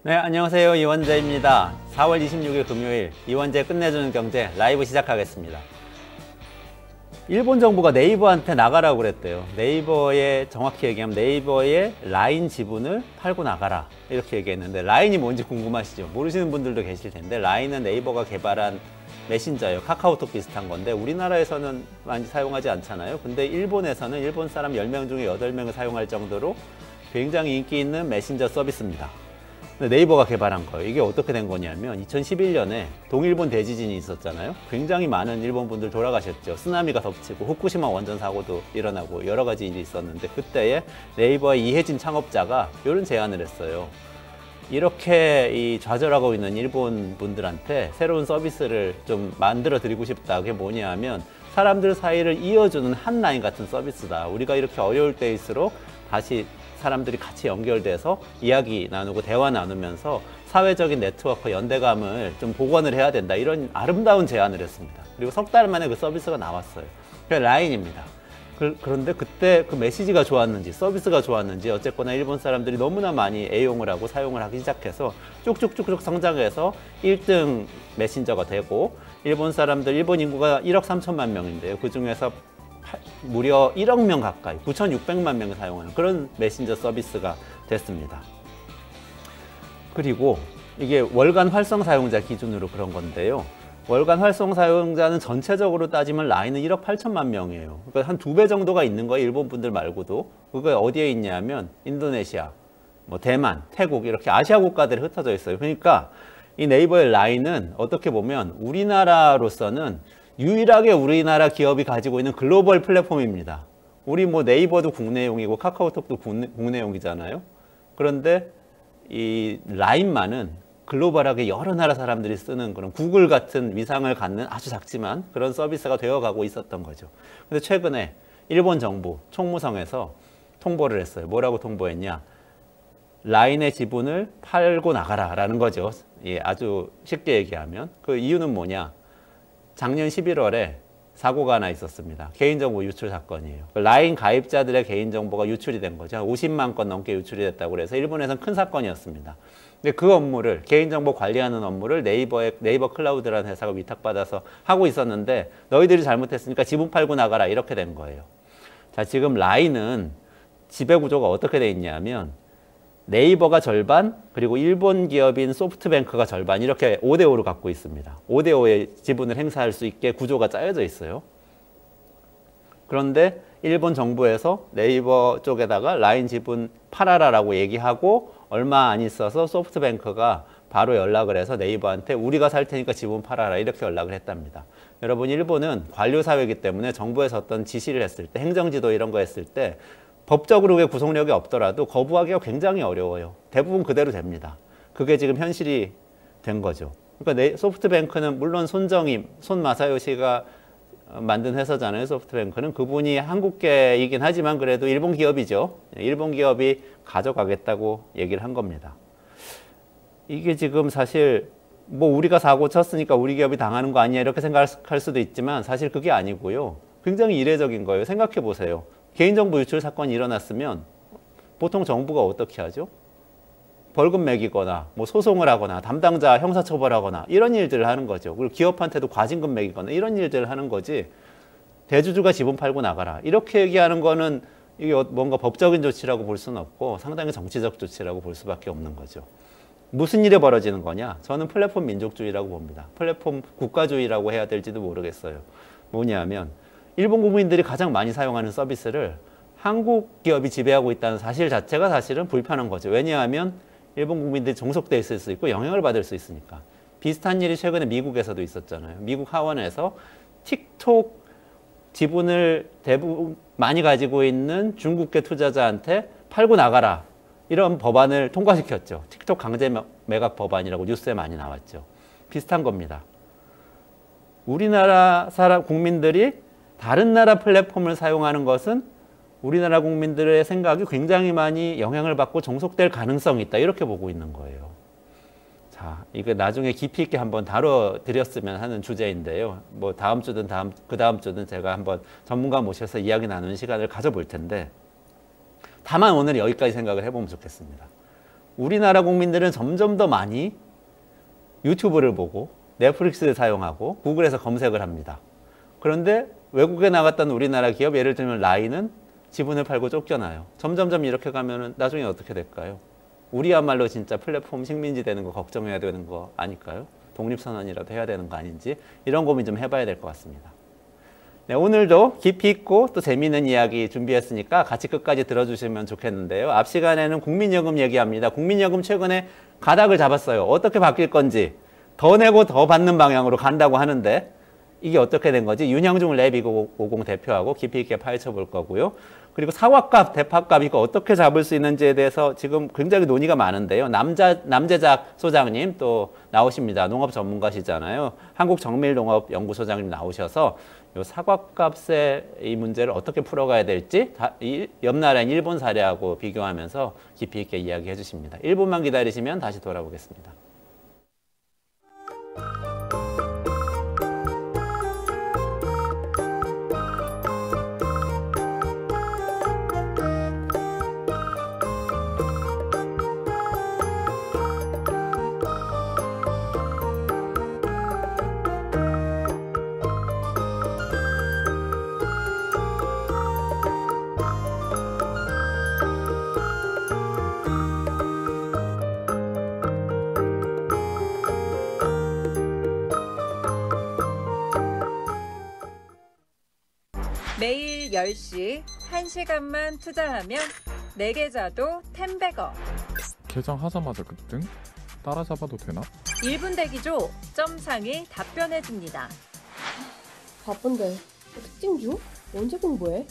네, 안녕하세요. 이원재입니다. 4월 26일 금요일 이원재 끝내주는 경제 라이브 시작하겠습니다. 일본 정부가 네이버한테 나가라고 그랬대요. 네이버에 정확히 얘기하면 네이버의 라인 지분을 팔고 나가라 이렇게 얘기했는데, 라인이 뭔지 궁금하시죠? 모르시는 분들도 계실 텐데, 라인은 네이버가 개발한 메신저예요. 카카오톡 비슷한 건데 우리나라에서는 많이 사용하지 않잖아요. 근데 일본에서는 일본 사람 10명 중에 8명이 사용할 정도로 굉장히 인기 있는 메신저 서비스입니다. 네이버가 개발한 거예요. 이게 어떻게 된 거냐면 2011년에 동일본 대지진이 있었잖아요. 굉장히 많은 일본 분들 돌아가셨죠. 쓰나미가 덮치고 후쿠시마 원전 사고도 일어나고 여러 가지 일이 있었는데, 그때에 네이버의 이혜진 창업자가 이런 제안을 했어요. 이렇게 좌절하고 있는 일본 분들한테 새로운 서비스를 좀 만들어 드리고 싶다. 그게 뭐냐 하면 사람들 사이를 이어주는 한 라인 같은 서비스다. 우리가 이렇게 어려울 때일수록 다시 사람들이 같이 연결돼서 이야기 나누고 대화 나누면서 사회적인 네트워크 연대감을 좀 복원을 해야 된다, 이런 아름다운 제안을 했습니다. 그리고 석 달 만에 그 서비스가 나왔어요. 그게 라인입니다. 그런데 그때 그 메시지가 좋았는지 서비스가 좋았는지 어쨌거나 일본 사람들이 너무나 많이 애용을 하고 사용을 하기 시작해서 쭉쭉쭉쭉 성장해서 1등 메신저가 되고, 일본 사람들, 일본 인구가 1억 3천만 명인데요. 그 중에서 무려 1억 명 가까이, 9,600만 명이 사용하는 그런 메신저 서비스가 됐습니다. 그리고 이게 월간 활성 사용자 기준으로 그런 건데요. 월간 활성 사용자는 전체적으로 따지면 라인은 1억 8천만 명이에요. 그러니까 한 2배 정도가 있는 거예요. 일본 분들 말고도. 그게 어디에 있냐면 인도네시아, 대만, 태국, 이렇게 아시아 국가들에 흩어져 있어요. 그러니까 이 네이버의 라인은 어떻게 보면 우리나라로서는 유일하게 우리나라 기업이 가지고 있는 글로벌 플랫폼입니다. 우리 네이버도 국내용이고 카카오톡도 국내용이잖아요. 그런데 이 라인만은 글로벌하게 여러 나라 사람들이 쓰는 그런 구글 같은 위상을 갖는 아주 작지만 그런 서비스가 되어가고 있었던 거죠. 근데 최근에 일본 정부 총무성에서 통보를 했어요. 뭐라고 통보했냐? 라인의 지분을 팔고 나가라 라는 거죠. 예, 아주 쉽게 얘기하면. 그 이유는 뭐냐? 작년 11월에 사고가 하나 있었습니다. 개인정보 유출 사건이에요. 라인 가입자들의 개인정보가 유출이 된 거죠. 50만 건 넘게 유출이 됐다고 해서 일본에서는 큰 사건이었습니다. 근데 그 업무를, 개인정보 관리하는 업무를 네이버 클라우드라는 회사가 위탁받아서 하고 있었는데, 너희들이 잘못했으니까 지분 팔고 나가라 이렇게 된 거예요. 자, 지금 라인은 지배구조가 어떻게 돼 있냐면 네이버가 절반, 그리고 일본 기업인 소프트뱅크가 절반, 이렇게 5대5로 갖고 있습니다. 5대5의 지분을 행사할 수 있게 구조가 짜여져 있어요. 그런데 일본 정부에서 네이버 쪽에다가 라인 지분 팔아라라고 얘기하고 얼마 안 있어서 소프트뱅크가 바로 연락을 해서 네이버한테 우리가 살 테니까 지분 팔아라 이렇게 연락을 했답니다. 여러분, 일본은 관료사회이기 때문에 정부에서 어떤 지시를 했을 때, 행정지도 이런 거 했을 때 법적으로 그게 구속력이 없더라도 거부하기가 굉장히 어려워요. 대부분 그대로 됩니다. 그게 지금 현실이 된 거죠. 그러니까 소프트뱅크는 물론 손 마사요시가 만든 회사잖아요. 소프트뱅크는 그분이 한국계이긴 하지만 그래도 일본 기업이죠. 일본 기업이 가져가겠다고 얘기를 한 겁니다. 이게 지금 사실 우리가 사고 쳤으니까 우리 기업이 당하는 거 아니야 이렇게 생각할 수도 있지만 사실 그게 아니고요. 굉장히 이례적인 거예요. 생각해 보세요. 개인정보 유출 사건이 일어났으면 보통 정부가 어떻게 하죠? 벌금 매기거나 소송을 하거나 담당자 형사처벌하거나 이런 일들을 하는 거죠. 그리고 기업한테도 과징금 매기거나 이런 일들을 하는 거지, 대주주가 지분 팔고 나가라 이렇게 얘기하는 거는 이게 뭔가 법적인 조치라고 볼 수는 없고 상당히 정치적 조치라고 볼 수밖에 없는 거죠. 무슨 일이 벌어지는 거냐? 저는 플랫폼 민족주의라고 봅니다. 플랫폼 국가주의라고 해야 될지도 모르겠어요. 뭐냐면 일본 국민들이 가장 많이 사용하는 서비스를 한국 기업이 지배하고 있다는 사실 자체가 사실은 불편한 거죠. 왜냐하면 일본 국민들이 종속돼 있을 수 있고 영향을 받을 수 있으니까. 비슷한 일이 최근에 미국에서도 있었잖아요. 미국 하원에서 틱톡 지분을 대부분 많이 가지고 있는 중국계 투자자한테 팔고 나가라, 이런 법안을 통과시켰죠. 틱톡 강제 매각 법안이라고 뉴스에 많이 나왔죠. 비슷한 겁니다. 우리나라 국민들이 다른 나라 플랫폼을 사용하는 것은 우리나라 국민들의 생각이 굉장히 많이 영향을 받고 종속될 가능성이 있다, 이렇게 보고 있는 거예요. 자, 이거 나중에 깊이 있게 한번 다뤄드렸으면 하는 주제인데요. 다음 주든 그 다음 주든 제가 한번 전문가 모셔서 이야기 나누는 시간을 가져볼 텐데, 다만 오늘 여기까지 생각을 해보면 좋겠습니다. 우리나라 국민들은 점점 더 많이 유튜브를 보고 넷플릭스를 사용하고 구글에서 검색을 합니다. 그런데 외국에 나갔던 우리나라 기업, 예를 들면 라인은 지분을 팔고 쫓겨나요. 점점점 이렇게 가면은 나중에 어떻게 될까요? 우리야말로 진짜 플랫폼 식민지 되는 거 걱정해야 되는 거 아닐까요? 독립선언이라도 해야 되는 거 아닌지 이런 고민 좀 해봐야 될 것 같습니다. 네, 오늘도 깊이 있고 또 재미있는 이야기 준비했으니까 같이 끝까지 들어주시면 좋겠는데요. 앞 시간에는 국민연금 얘기합니다. 국민연금 최근에 가닥을 잡았어요. 어떻게 바뀔 건지 더 내고 더 받는 방향으로 간다고 하는데 이게 어떻게 된 거지? 윤형중 랩2050 대표하고 깊이 있게 파헤쳐 볼 거고요. 그리고 사과값, 대파값 이거 어떻게 잡을 수 있는지에 대해서 지금 굉장히 논의가 많은데요. 남재작 소장님 또 나오십니다. 농업 전문가시잖아요. 한국정밀농업연구소장님 나오셔서 요 사과값의 이 문제를 어떻게 풀어가야 될지 옆 나라인 일본 사례하고 비교하면서 깊이 있게 이야기해 주십니다. 1분만 기다리시면 다시 돌아보겠습니다. 매일 10시 1시간만 투자하면 내 계좌도 10배거. 개장하자마자 급등? 따라잡아도 되나? 1분 대기죠. 점상이 답변해줍니다. 바쁜데 특징 중? 언제 공부해?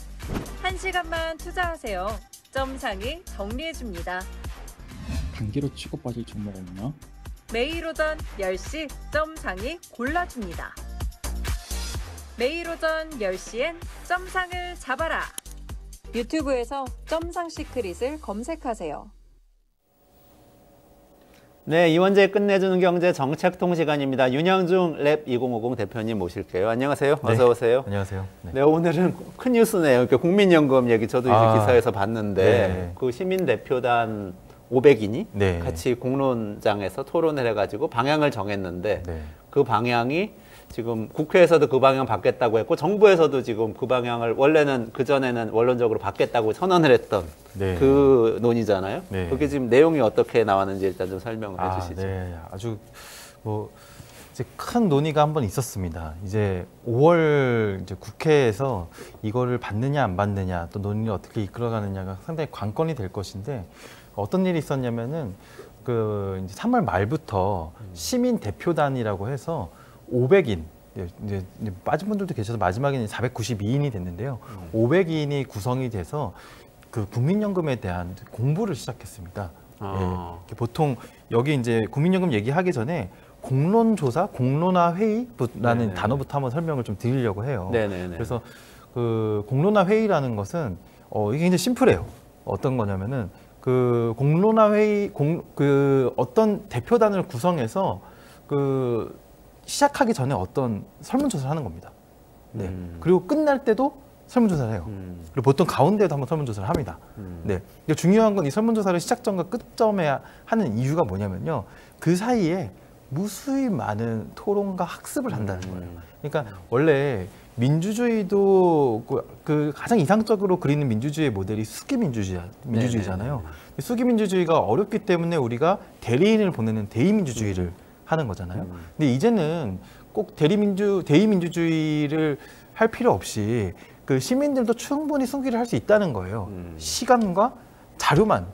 1시간만 투자하세요. 점상이 정리해줍니다. 단기로 치고 빠질 종목 없나? 매일 오전 10시 점상이 골라줍니다. 매일 오전 10시엔 점상을 잡아라. 유튜브에서 점상 시크릿을 검색하세요. 네, 이원재 끝내주는 경제 정책통 시간입니다. 윤형중 랩2050 대표님 모실게요. 안녕하세요. 네, 어서 오세요. 안녕하세요. 네, 오늘은 큰 뉴스네요. 그러니까 국민연금 얘기 저도 이제 기사에서 봤는데 네. 그 시민대표단 500인이 네. 같이 공론장에서 토론을 해가지고 방향을 정했는데 네. 그 방향이 지금 국회에서도 그 방향 받겠다고 했고 정부에서도 지금 그 방향을 원래는 그전에는 원론적으로 받겠다고 선언을 했던 네. 그 논의잖아요. 네. 그게 지금 내용이 어떻게 나왔는지 일단 좀 설명을 해주시죠. 네. 아주 뭐 이제 큰 논의가 한번 있었습니다. 이제 5월 이제 국회에서 이거를 받느냐 안 받느냐 또 논의를 어떻게 이끌어가느냐가 상당히 관건이 될 것인데 어떤 일이 있었냐면은 그 이제 3월 말부터 시민 대표단이라고 해서 500인 이제 빠진 분들도 계셔서 마지막에는 492인이 됐는데요. 500인이 구성이 돼서 그 국민연금에 대한 공부를 시작했습니다. 예, 보통 여기 이제 국민연금 얘기하기 전에 공론조사, 공론화 회의라는 네네. 단어부터 한번 설명을 좀 드리려고 해요. 네네네. 그래서 그 공론화 회의라는 것은 이게 굉장히 심플해요. 어떤 거냐면은 그 공론화 회의 그 어떤 대표단을 구성해서 그 시작하기 전에 어떤 설문조사를 하는 겁니다. 네. 그리고 끝날 때도 설문조사를 해요. 그리고 보통 가운데도 한번 설문조사를 합니다. 네. 근데 중요한 건 이 설문조사를 시작점과 끝점에 하는 이유가 뭐냐면요. 그 사이에 무수히 많은 토론과 학습을 한다는 거예요. 그러니까 원래 민주주의도 그 가장 이상적으로 그리는 민주주의 모델이 수기민주주의잖아요. 수기민주주의가 어렵기 때문에 우리가 대리인을 보내는 대의민주주의를 하는 거잖아요. 근데 이제는 꼭 대의민주주의를 할 필요 없이 그 시민들도 충분히 승기를 할 수 있다는 거예요. 시간과 자료만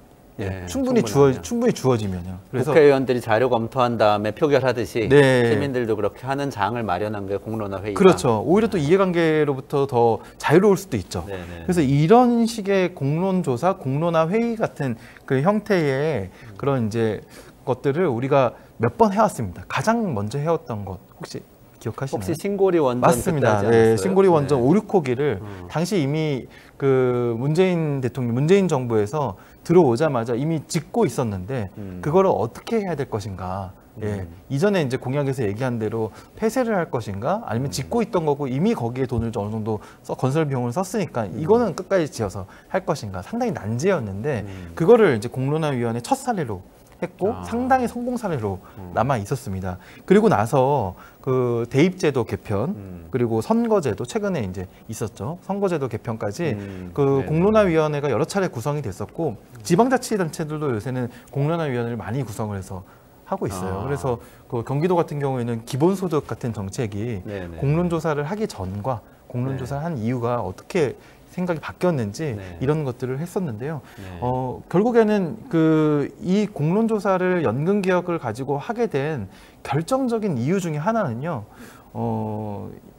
충분히 주어지면요. 그래서 국회의원들이 자료 검토한 다음에 표결하듯이 네. 시민들도 그렇게 하는 장을 마련한 게 공론화 회의다. 그렇죠. 오히려 또 이해관계로부터 더 자유로울 수도 있죠. 네네. 그래서 이런 식의 공론조사, 공론화 회의 같은 그 형태의 그런 이제 것들을 우리가 몇 번 해왔습니다. 가장 먼저 해왔던 것 혹시 기억하시나요? 혹시 신고리 원전 맞습니다. 그때 하지 않았어요? 네, 신고리 원전 네. 5, 6호기를 당시 이미 그 문재인 대통령, 문재인 정부에서 들어오자마자 이미 짓고 있었는데 그거를 어떻게 해야 될 것인가? 예, 이전에 이제 공약에서 얘기한 대로 폐쇄를 할 것인가? 아니면 짓고 있던 거고 이미 거기에 돈을 어느 정도 건설 비용을 썼으니까 이거는 끝까지 지어서 할 것인가? 상당히 난제였는데 그거를 이제 공론화위원회 첫 사례로 했고 상당히 성공 사례로 남아 있었습니다. 그리고 나서 그 대입제도 개편 그리고 선거제도 최근에 이제 있었죠. 선거제도 개편까지 그 네네. 공론화위원회가 여러 차례 구성이 됐었고 지방자치단체들도 요새는 공론화위원회를 많이 구성을 해서 하고 있어요. 그래서 그 경기도 같은 경우에는 기본소득 같은 정책이 네네. 공론조사를 하기 전과 공론조사를 한 이유가 어떻게 생각이 바뀌었는지 네. 이런 것들을 했었는데요. 네. 결국에는 그 이 공론조사를 연금개혁을 가지고 하게 된 결정적인 이유 중에 하나는요.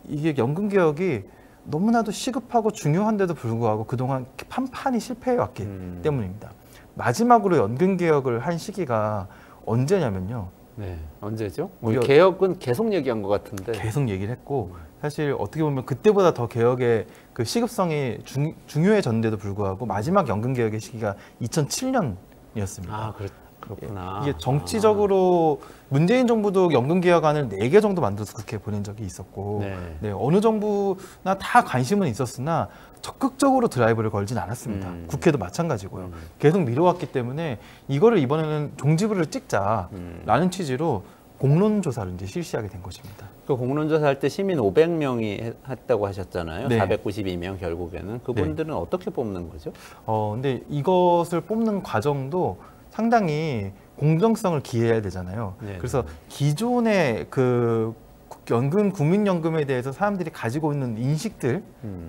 이게 연금개혁이 너무나도 시급하고 중요한데도 불구하고 그동안 판판이 실패해왔기 때문입니다. 마지막으로 연금개혁을 한 시기가 언제냐면요. 네, 언제죠? 우리가 개혁은 계속 얘기한 것 같은데. 계속 얘기를 했고 사실 어떻게 보면 그때보다 더 개혁의 그 시급성이 중요해졌는데도 불구하고 마지막 연금개혁의 시기가 2007년이었습니다. 아, 그렇구나. 이게 정치적으로 문재인 정부도 연금개혁안을 4개 정도 만들어서 국회에 보낸 적이 있었고 네. 네, 어느 정부나 다 관심은 있었으나 적극적으로 드라이브를 걸진 않았습니다. 국회도 마찬가지고요. 계속 미뤄왔기 때문에 이거를 이번에는 종지부를 찍자라는 취지로 공론조사를 이제 실시하게 된 것입니다. 그 공론조사 할 때 시민 500명이 했다고 하셨잖아요. 네. 492명 결국에는. 그분들은 어떻게 뽑는 거죠? 근데 이것을 뽑는 과정도 상당히 공정성을 기해야 되잖아요. 네, 그래서 기존의 그 국민연금에 대해서 사람들이 가지고 있는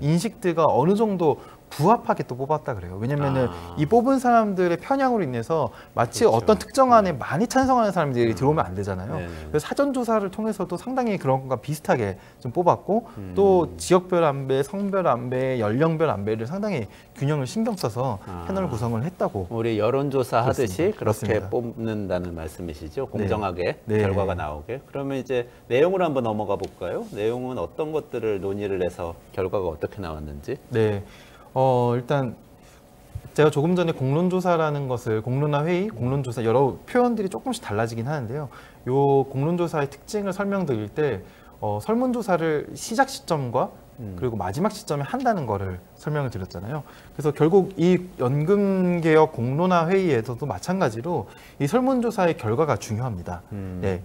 인식들과 어느 정도 부합하게 또 뽑았다 그래요. 왜냐면은 이 뽑은 사람들의 편향으로 인해서 마치 그렇죠. 어떤 특정안에 많이 찬성하는 사람들이 들어오면 안 되잖아요. 네네. 그래서 사전조사를 통해서도 상당히 그런 것과 비슷하게 좀 뽑았고 또 지역별 안배, 성별 안배, 연령별 안배를 상당히 균형을 신경 써서 패널 구성을 했다고. 우리 여론조사 하듯이 그렇게 그렇습니다. 뽑는다는 말씀이시죠? 공정하게 네. 결과가 나오게. 그러면 이제 내용으로 한번 넘어가 볼까요? 내용은 어떤 것들을 논의를 해서 결과가 어떻게 나왔는지. 네. 일단 제가 조금 전에 공론조사라는 것을 공론화 회의, 공론조사 여러 표현들이 조금씩 달라지긴 하는데요. 요 공론조사의 특징을 설명드릴 때 설문조사를 시작 시점과 그리고 마지막 시점에 한다는 거를 설명을 드렸잖아요. 그래서 결국 이 연금개혁 공론화 회의에서도 마찬가지로 이 설문조사의 결과가 중요합니다. 네.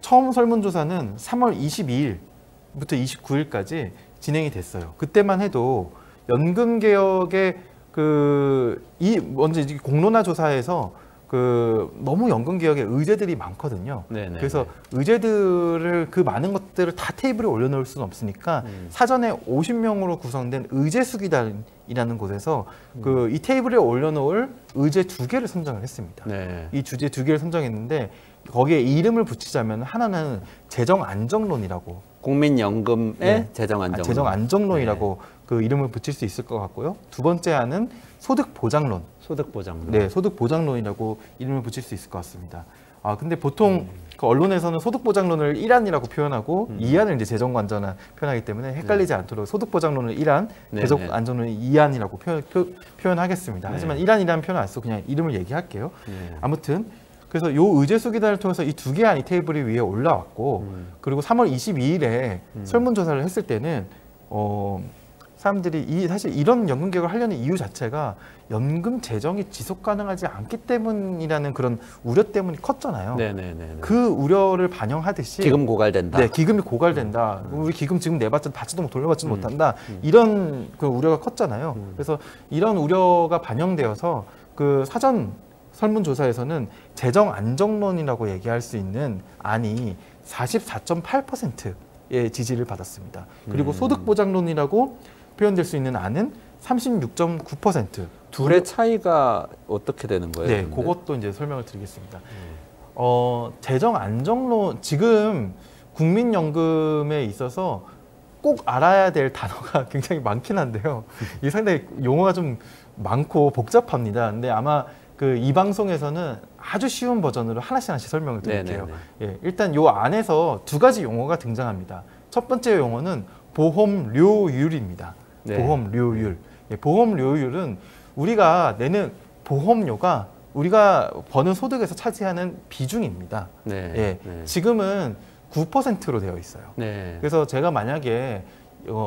처음 설문조사는 3월 22일부터 29일까지 진행이 됐어요. 그때만 해도 연금개혁의 먼저 공론화 조사에서 너무 연금개혁의 의제들이 많거든요. 네네. 그래서 의제들을 그 많은 것들을 다 테이블에 올려놓을 수는 없으니까 사전에 50명으로 구성된 의제수기단이라는 곳에서 이 테이블에 올려놓을 의제 2개를 선정을 했습니다. 네. 이 주제 2개를 선정했는데 거기에 이름을 붙이자면 하나는 재정안정론이라고 국민연금의 네. 재정안정론. 재정안정론이라고 그 이름을 붙일 수 있을 것 같고요. 두 번째 안은 소득보장론. 소득보장론. 네, 소득보장론이라고 이름을 붙일 수 있을 것 같습니다. 근데 보통 그 언론에서는 소득보장론을 1안이라고 표현하고 2안을 이제 재정안전을 표현하기 때문에 헷갈리지 않도록 소득보장론을 1안, 네, 재정안전론을 2안이라고 표현하겠습니다. 하지만 1안이라는 표현 안 쓰고 그냥 이름을 얘기할게요. 네. 아무튼 그래서 요 의제수기단을 통해서 이 2개 안이 테이블 위에 올라왔고 그리고 3월 22일에 설문조사를 했을 때는 사람들이 사실 이런 연금개혁을 하려는 이유 자체가 연금 재정이 지속 가능하지 않기 때문이라는 그런 우려 때문이 컸잖아요. 네네네. 그 우려를 반영하듯이 기금 고갈된다. 네, 기금이 고갈된다. 우리 기금 지금 내봤자 받지도 돌려받지도 못한다. 이런 그 우려가 컸잖아요. 그래서 이런 우려가 반영되어서 그 사전 설문조사에서는 재정안정론이라고 얘기할 수 있는 안이 44.8%의 지지를 받았습니다. 그리고 소득보장론이라고 표현될 수 있는 안은 36.9%. 둘의 차이가 어떻게 되는 거예요? 네, 근데? 그것도 이제 설명을 드리겠습니다. 재정안정론, 지금 국민연금에 있어서 꼭 알아야 될 단어가 굉장히 많긴 한데요. 이게 상당히 용어가 좀 많고 복잡합니다. 근데 아마 이 방송에서는 아주 쉬운 버전으로 하나씩 설명을 드릴게요. 예, 일단 요 안에서 2가지 용어가 등장합니다. 첫 번째 용어는 보험료율입니다. 네. 보험료율. 예, 보험료율은 우리가 내는 보험료가 우리가 버는 소득에서 차지하는 비중입니다. 네. 예, 네. 지금은 9%로 되어 있어요. 네. 그래서 제가 만약에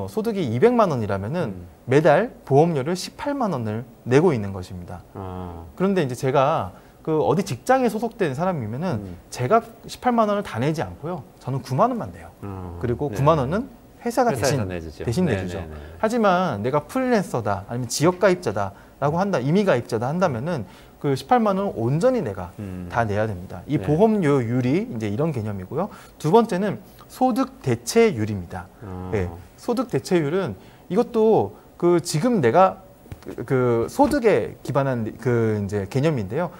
소득이 200만 원이라면은 매달 보험료를 18만 원을 내고 있는 것입니다. 그런데 이제 제가 그 어디 직장에 소속된 사람이면은 제가 18만 원을 다 내지 않고요. 저는 9만 원만 내요. 그리고 네. 9만 원은 회사가 회사에서 내주죠. 대신 네, 내주죠. 네, 네. 하지만 내가 프리랜서다 아니면 지역 가입자다라고 한다, 임의 가입자다 한다면은 그 18만 원은 온전히 내가 다 내야 됩니다. 이 네. 보험료율이 이제 이런 개념이고요. 두 번째는 소득 대체율입니다. 네, 소득 대체율은 이것도 그 지금 내가 그 소득에 기반한 그 이제 개념인데요.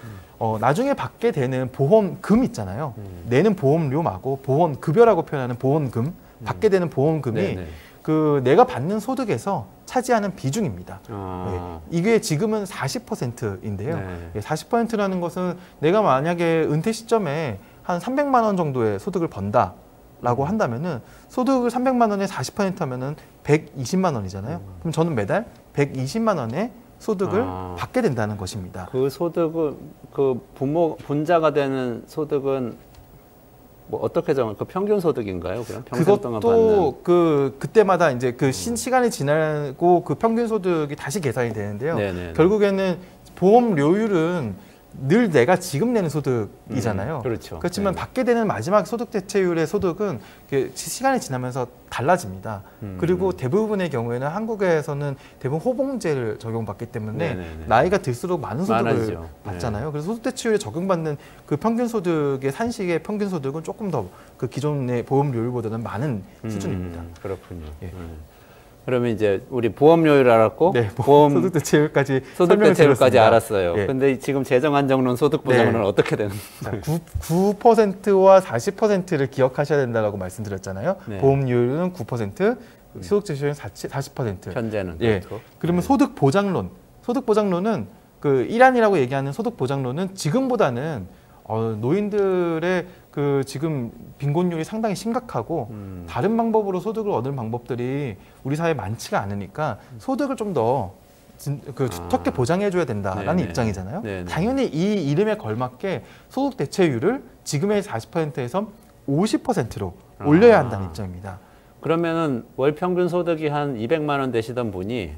나중에 받게 되는 보험금 있잖아요. 내는 보험료하고 보험급여라고 표현하는 보험금, 받게 되는 보험금이 네네. 그 내가 받는 소득에서 차지하는 비중입니다. 아. 네, 이게 지금은 40%인데요. 네. 40%라는 것은 내가 만약에 은퇴 시점에 한 300만 원 정도의 소득을 번다라고 한다면은 소득을 300만 원에 40% 하면은 120만 원이잖아요. 그럼 저는 매달 120만 원의 소득을 받게 된다는 것입니다. 그 소득은 그 분자가 되는 소득은 뭐 어떻게 정할? 그 평균 소득인가요? 그럼 평생 동안 받는. 그것도 그때마다 이제 그 시간이 지나고 그 평균 소득이 다시 계산이 되는데요. 네네네. 결국에는 보험료율은 늘 내가 지금 내는 소득이잖아요. 그렇죠. 그렇지만 네. 받게 되는 마지막 소득 대체율의 소득은 그 시간이 지나면서 달라집니다. 그리고 대부분의 경우에는 한국에서는 대부분 호봉제를 적용받기 때문에 네네네. 나이가 들수록 많은 소득을 많아지죠. 받잖아요. 그래서 소득 대체율에 적용받는 그 평균 소득의 산식의 평균 소득은 조금 더 그 기존의 보험료율보다는 많은 수준입니다. 그렇군요. 예. 그러면 이제 우리 보험료율 알았고 네, 보험 소득 대체율까지 소득 설명을 대체율까지 드렸습니다. 알았어요. 예. 근데 지금 재정 안정론 소득 보장은 네. 어떻게 되는 자, 거예요? 9%와 40%를 기억하셔야 된다고 말씀드렸잖아요. 네. 보험료율은 9%, 소득 대체율은 40%. 현재는 예. 그렇고. 그러면 소득 보장론. 소득 보장론은 그 일환이라고 얘기하는 소득 보장론은 지금보다는 노인들의 그 지금 빈곤율이 상당히 심각하고 다른 방법으로 소득을 얻는 방법들이 우리 사회에 많지가 않으니까 소득을 좀 더 두텁게 보장해줘야 된다라는 네네. 입장이잖아요. 네네. 당연히 이 이름에 걸맞게 소득 대체율을 지금의 40%에서 50%로 올려야 한다는 입장입니다. 그러면은 월 평균 소득이 한 200만 원 되시던 분이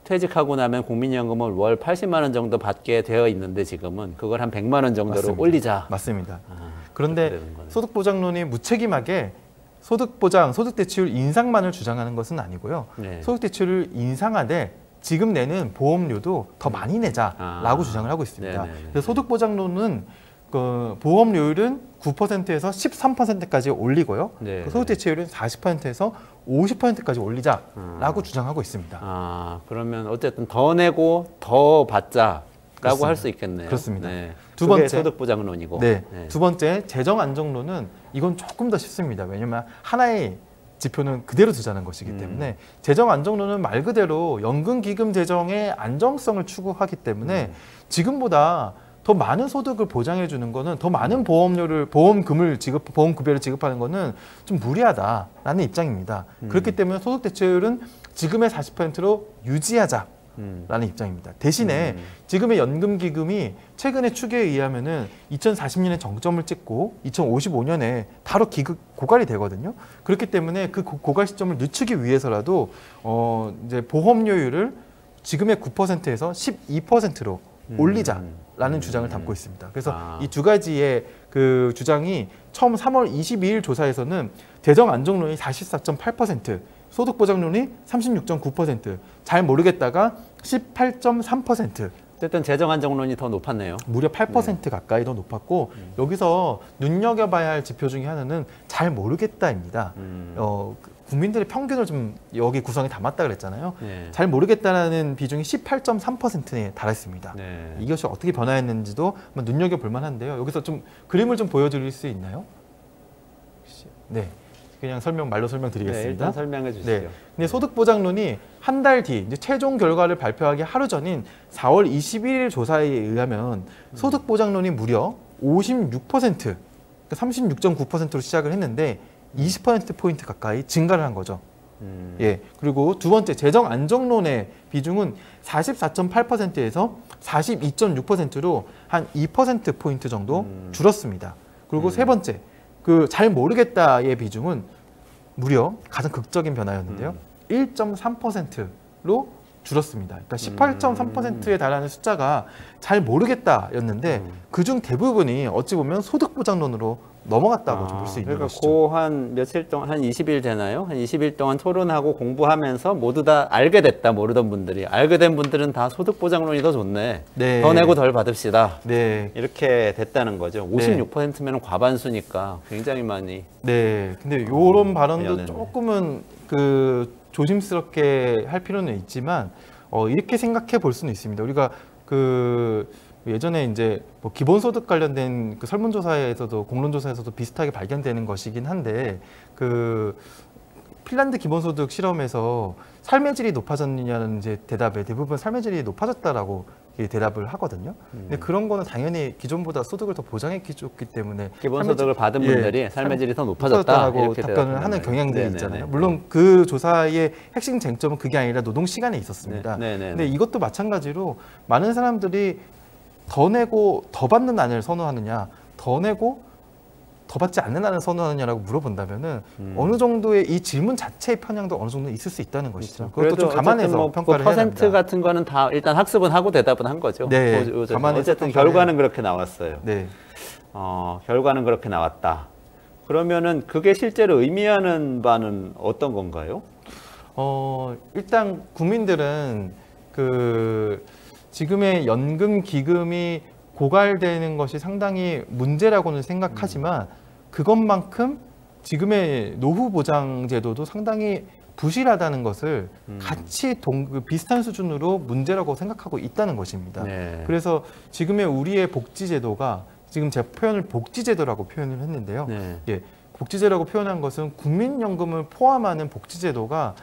퇴직하고 나면 국민연금을 월 80만 원 정도 받게 되어 있는데 지금은 그걸 한 100만 원 정도로 맞습니다. 올리자. 맞습니다. 그렇게 그런데 되는 거네요. 소득보장론이 무책임하게 소득보장, 소득대체율 인상만을 주장하는 것은 아니고요. 네. 소득대체율을 인상하되 지금 내는 보험료도 더 많이 내자라고 주장을 하고 있습니다. 네네네. 그래서 소득보장론은 그 보험료율은 9%에서 13%까지 올리고요. 네. 그 소득대체율은 40%에서 50%까지 올리자라고 주장하고 있습니다. 그러면 어쨌든 더 내고 더 받자라고 그렇습니다. 할 수 있겠네요. 그렇습니다. 네. 두 그게 번째. 소득 보장론이고. 네. 두 번째 재정 안정론은 이건 조금 더 쉽습니다. 왜냐하면 하나의 지표는 그대로 두자는 것이기 때문에 재정 안정론은 말 그대로 연금기금 재정의 안정성을 추구하기 때문에 지금보다 더 많은 소득을 보장해 주는 거는 더 많은 보험급여를 지급하는 거는 좀 무리하다라는 입장입니다. 그렇기 때문에 소득 대체율은 지금의 40%로 유지하자라는 입장입니다. 대신에 지금의 연금기금이 최근의 추계에 의하면은 2040년에 정점을 찍고 2055년에 바로 고갈이 되거든요. 그렇기 때문에 그 고갈 시점을 늦추기 위해서라도 이제 보험료율을 지금의 9%에서 12%로 올리자라는 주장을 담고 있습니다. 그래서 이 두 가지의 그 주장이 처음 3월 22일 조사에서는 재정 안정론이 44.8%, 소득 보장론이 36.9%, 잘 모르겠다가 18.3%, 어쨌든 재정 안정론이 더 높았네요. 무려 8% 가까이 더 높았고 여기서 눈여겨봐야 할 지표 중에 하나는 잘 모르겠다입니다. 국민들의 평균을 좀 여기 구성에 담았다 그랬잖아요. 네. 잘 모르겠다라는 비중이 18.3%에 달했습니다. 네. 이것이 어떻게 변화했는지도 한번 눈여겨볼 만한데요. 여기서 좀 그림을 좀 보여드릴 수 있나요? 네, 그냥 말로 네, 설명드리겠습니다. 일단 설명해 주시죠. 네. 근데 소득보장론이 한 달 뒤 이제 최종 결과를 발표하기 하루 전인 4월 21일 조사에 의하면 소득보장론이 무려 56%, 그러니까 36.9%로 시작을 했는데 20%포인트 가까이 증가를 한 거죠. 예. 그리고 두 번째 재정 안정론의 비중은 44.8%에서 42.6%로 한 2%포인트 정도 줄었습니다. 그리고 세 번째, 그 잘 모르겠다의 비중은 무려 가장 극적인 변화였는데요. 1.3%로 줄었습니다. 그러니까 18.3%에 달하는 숫자가 잘 모르겠다였는데 그중 대부분이 어찌 보면 소득보장론으로 넘어갔다고 볼 수 있는 그러니까 것이죠. 한 며칠 동안 한 20일 되나요? 한 20일 동안 토론하고 공부하면서 모두 다 알게 됐다. 모르던 분들이 알게 된 분들은 다 소득보장론이 더 좋네. 네. 더 내고 덜 받읍시다. 네, 이렇게 됐다는 거죠. 56%면 과반수니까 굉장히 많이. 네. 근데 이런 발언도 미안했네. 조금은 그 조심스럽게 할 필요는 있지만 이렇게 생각해 볼 수는 있습니다. 우리가 그 예전에 이제 뭐 기본소득 관련된 그 설문조사에서도 공론조사에서도 비슷하게 발견되는 것이긴 한데 그 핀란드 기본소득 실험에서 삶의 질이 높아졌느냐는 이제 대답에 대부분 삶의 질이 높아졌다라고 대답을 하거든요. 근데 그런 거는 당연히 기존보다 소득을 더 보장해 줬기 때문에 기본소득을 받은 예, 분들이 삶의 질이 더 높아졌다. 높아졌다라고 이렇게 답변을 대답한단 하는 말이에요. 경향들이 네네네. 있잖아요. 물론 그 조사의 핵심 쟁점은 그게 아니라 노동 시간에 있었습니다. 네네네. 근데 이것도 마찬가지로 많은 사람들이 더 내고 더 받는 안을 선호하느냐, 더 내고 더 받지 않는 안을 선호하느냐라고 물어본다면은 어느 정도의 이 질문 자체의 편향도 어느 정도 있을 수 있다는 것이죠. 그것도 좀 감안해서 뭐 평가를 해야 퍼센트 합니다. 같은 거는 다 일단 학습은 하고 대답은 한 거죠. 네, 감안해서 어쨌든 평가를 결과는 그렇게 나왔어요. 네. 결과는 그렇게 나왔다. 그러면은 그게 실제로 의미하는 바는 어떤 건가요? 일단 국민들은 그 지금의 연금 기금이 고갈되는 것이 상당히 문제라고는 생각하지만 그것만큼 지금의 노후 보장 제도도 상당히 부실하다는 것을 같이 비슷한 수준으로 문제라고 생각하고 있다는 것입니다. 네. 그래서 지금의 우리의 복지 제도가 지금 제가 표현을 복지 제도라고 표현을 했는데요. 네. 예, 복지제라고 표현한 것은 국민연금을 포함하는 복지제도가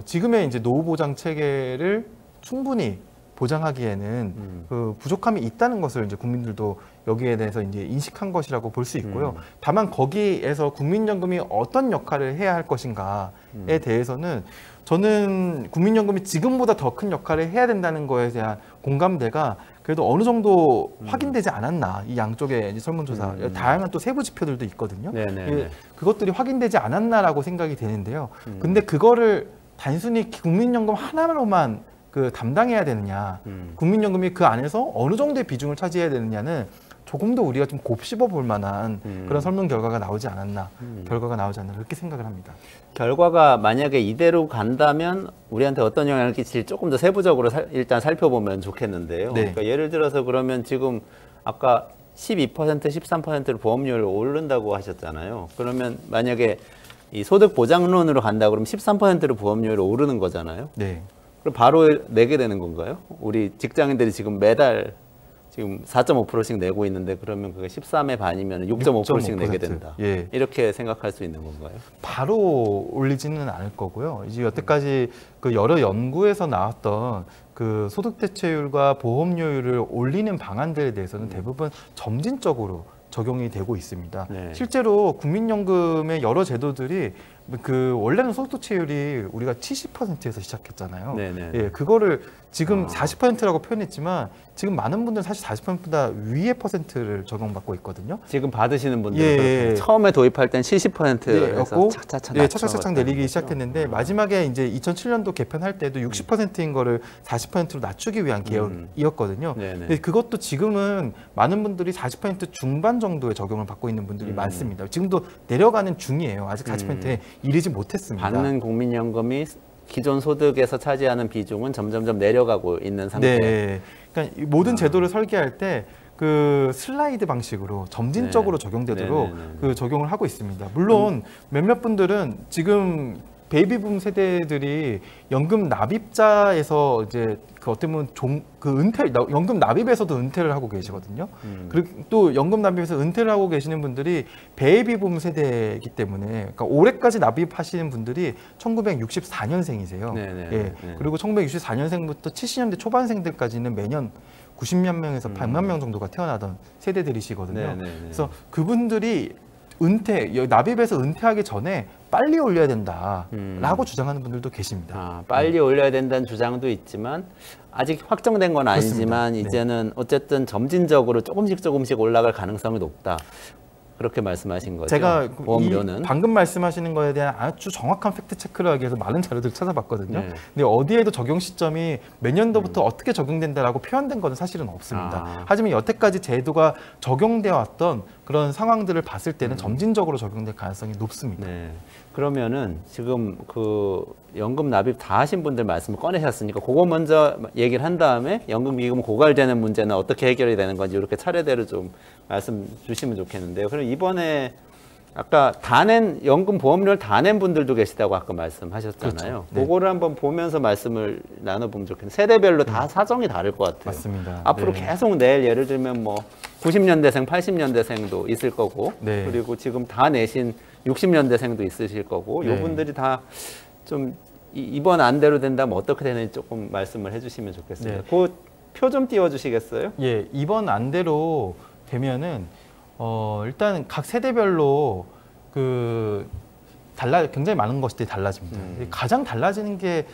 지금의 이제 노후 보장 체계를 충분히 보장하기에는 그 부족함이 있다는 것을 이제 국민들도 여기에 대해서 이제 인식한 것이라고 볼 수 있고요. 다만 거기에서 국민연금이 어떤 역할을 해야 할 것인가에 대해서는 저는 국민연금이 지금보다 더 큰 역할을 해야 된다는 거에 대한 공감대가 그래도 어느 정도 확인되지 않았나, 이 양쪽의 이제 설문조사 다양한 또 세부 지표들도 있거든요. 예, 그것들이 확인되지 않았나라고 생각이 되는데요. 근데 그거를 단순히 국민연금 하나로만 그 담당해야 되느냐, 국민연금이 그 안에서 어느 정도의 비중을 차지해야 되느냐는 조금 더 우리가 좀 곱씹어 볼 만한 그런 설문 결과가 나오지 않았나, 결과가 나오지 않나 그렇게 생각을 합니다. 결과가 만약에 이대로 간다면 우리한테 어떤 영향을 끼칠지 조금 더 세부적으로 일단 살펴보면 좋겠는데요. 네. 그러니까 예를 들어서 그러면 지금 아까 12%, 13%를 보험료를 오른다고 하셨잖아요. 그러면 만약에 이 소득 보장론으로 간다 그러면 13%를 보험료를 오르는 거잖아요. 네. 그럼 바로 내게 되는 건가요? 우리 직장인들이 지금 매달 지금 4.5%씩 내고 있는데 그러면 그게 13의 반이면 6.5%씩 내게 된다. 예. 이렇게 생각할 수 있는 건가요? 바로 올리지는 않을 거고요. 이제 여태까지 그 여러 연구에서 나왔던 그 소득 대체율과 보험료율을 올리는 방안들에 대해서는 대부분 점진적으로 적용이 되고 있습니다. 네. 실제로 국민연금의 여러 제도들이 그 원래는 소득 대체율이 우리가 70%에서 시작했잖아요. 네네. 예, 그거를 지금 40%라고 표현했지만 지금 많은 분들은 사실 40%보다 위의 퍼센트를 적용받고 있거든요. 지금 받으시는 분들 예. 처음에 도입할 땐 70%였고 였고, 차차차 예, 차차차차 내리기 시작했는데 마지막에 이제 2007년도 개편할 때도 60%인 거를 40%로 낮추기 위한 개혁이었거든요. 네네. 근데 그것도 지금은 많은 분들이 40% 중반 정도의 적용을 받고 있는 분들이 많습니다. 지금도 내려가는 중이에요. 아직 40%에 이르지 못했습니다. 받는 국민연금이 기존 소득에서 차지하는 비중은 점점점 내려가고 있는 상태. 네. 그러니까 이 모든 제도를 설계할 때 그 슬라이드 방식으로 점진적으로 네. 적용되도록 네네네. 그 적용을 하고 있습니다. 물론 몇몇 분들은 지금 베이비붐 세대들이 연금 납입자에서 이제 그 어떻게 보면 연금 납입에서도 은퇴를 하고 계시거든요. 그리고 또 연금 납입에서 은퇴를 하고 계시는 분들이 베이비붐 세대이기 때문에 그러니까 올해까지 납입하시는 분들이 1964년생이세요. 네네. 예. 네. 그리고 1964년생부터 70년대 초반생들까지는 매년 90만 명에서 100만 명 정도가 태어나던 세대들이시거든요. 네네네. 그래서 그분들이 납입에서 은퇴하기 전에 빨리 올려야 된다라고 주장하는 분들도 계십니다. 빨리 올려야 된다는 주장도 있지만 아직 확정된 건 아니지만 그렇습니다. 네. 이제는 어쨌든 점진적으로 조금씩 올라갈 가능성이 높다. 그렇게 말씀하신 거죠. 제가 보험료는 방금 말씀하시는 거에 대한 아주 정확한 팩트 체크를 하기 위해서 많은 자료들을 찾아봤거든요. 네. 근데 어디에도 적용 시점이 몇 년도부터 어떻게 적용된다라고 표현된 것은 사실은 없습니다. 아. 하지만 여태까지 제도가 적용되어 왔던 그런 상황들을 봤을 때는 점진적으로 적용될 가능성이 높습니다. 네. 그러면은 지금 그 연금 납입 다 하신 분들 말씀을 꺼내셨으니까 그거 먼저 얘기를 한 다음에 연금기금 고갈되는 문제는 어떻게 해결이 되는 건지 이렇게 차례대로 좀 말씀 주시면 좋겠는데요. 그럼 이번에 아까 다 낸 연금 보험료를 다 낸 분들도 계시다고 아까 말씀하셨잖아요. 그렇죠. 네. 그거를 한번 보면서 말씀을 나눠보면 좋겠는데 세대별로 다 사정이 다를 것 같아요. 맞습니다. 앞으로 네. 계속 낼 예를 들면 뭐 90년대생, 80년대생도 있을 거고 네. 그리고 지금 다 내신 60년대생도 있으실 거고 네. 요분들이 다 좀 이번 안대로 된다면 어떻게 되는지 조금 말씀을 해주시면 좋겠습니다. 네. 그 표 좀 띄워주시겠어요? 예, 이번 안대로 되면은 일단 각 세대별로 굉장히 많은 것들이 달라집니다. 가장 달라지는 게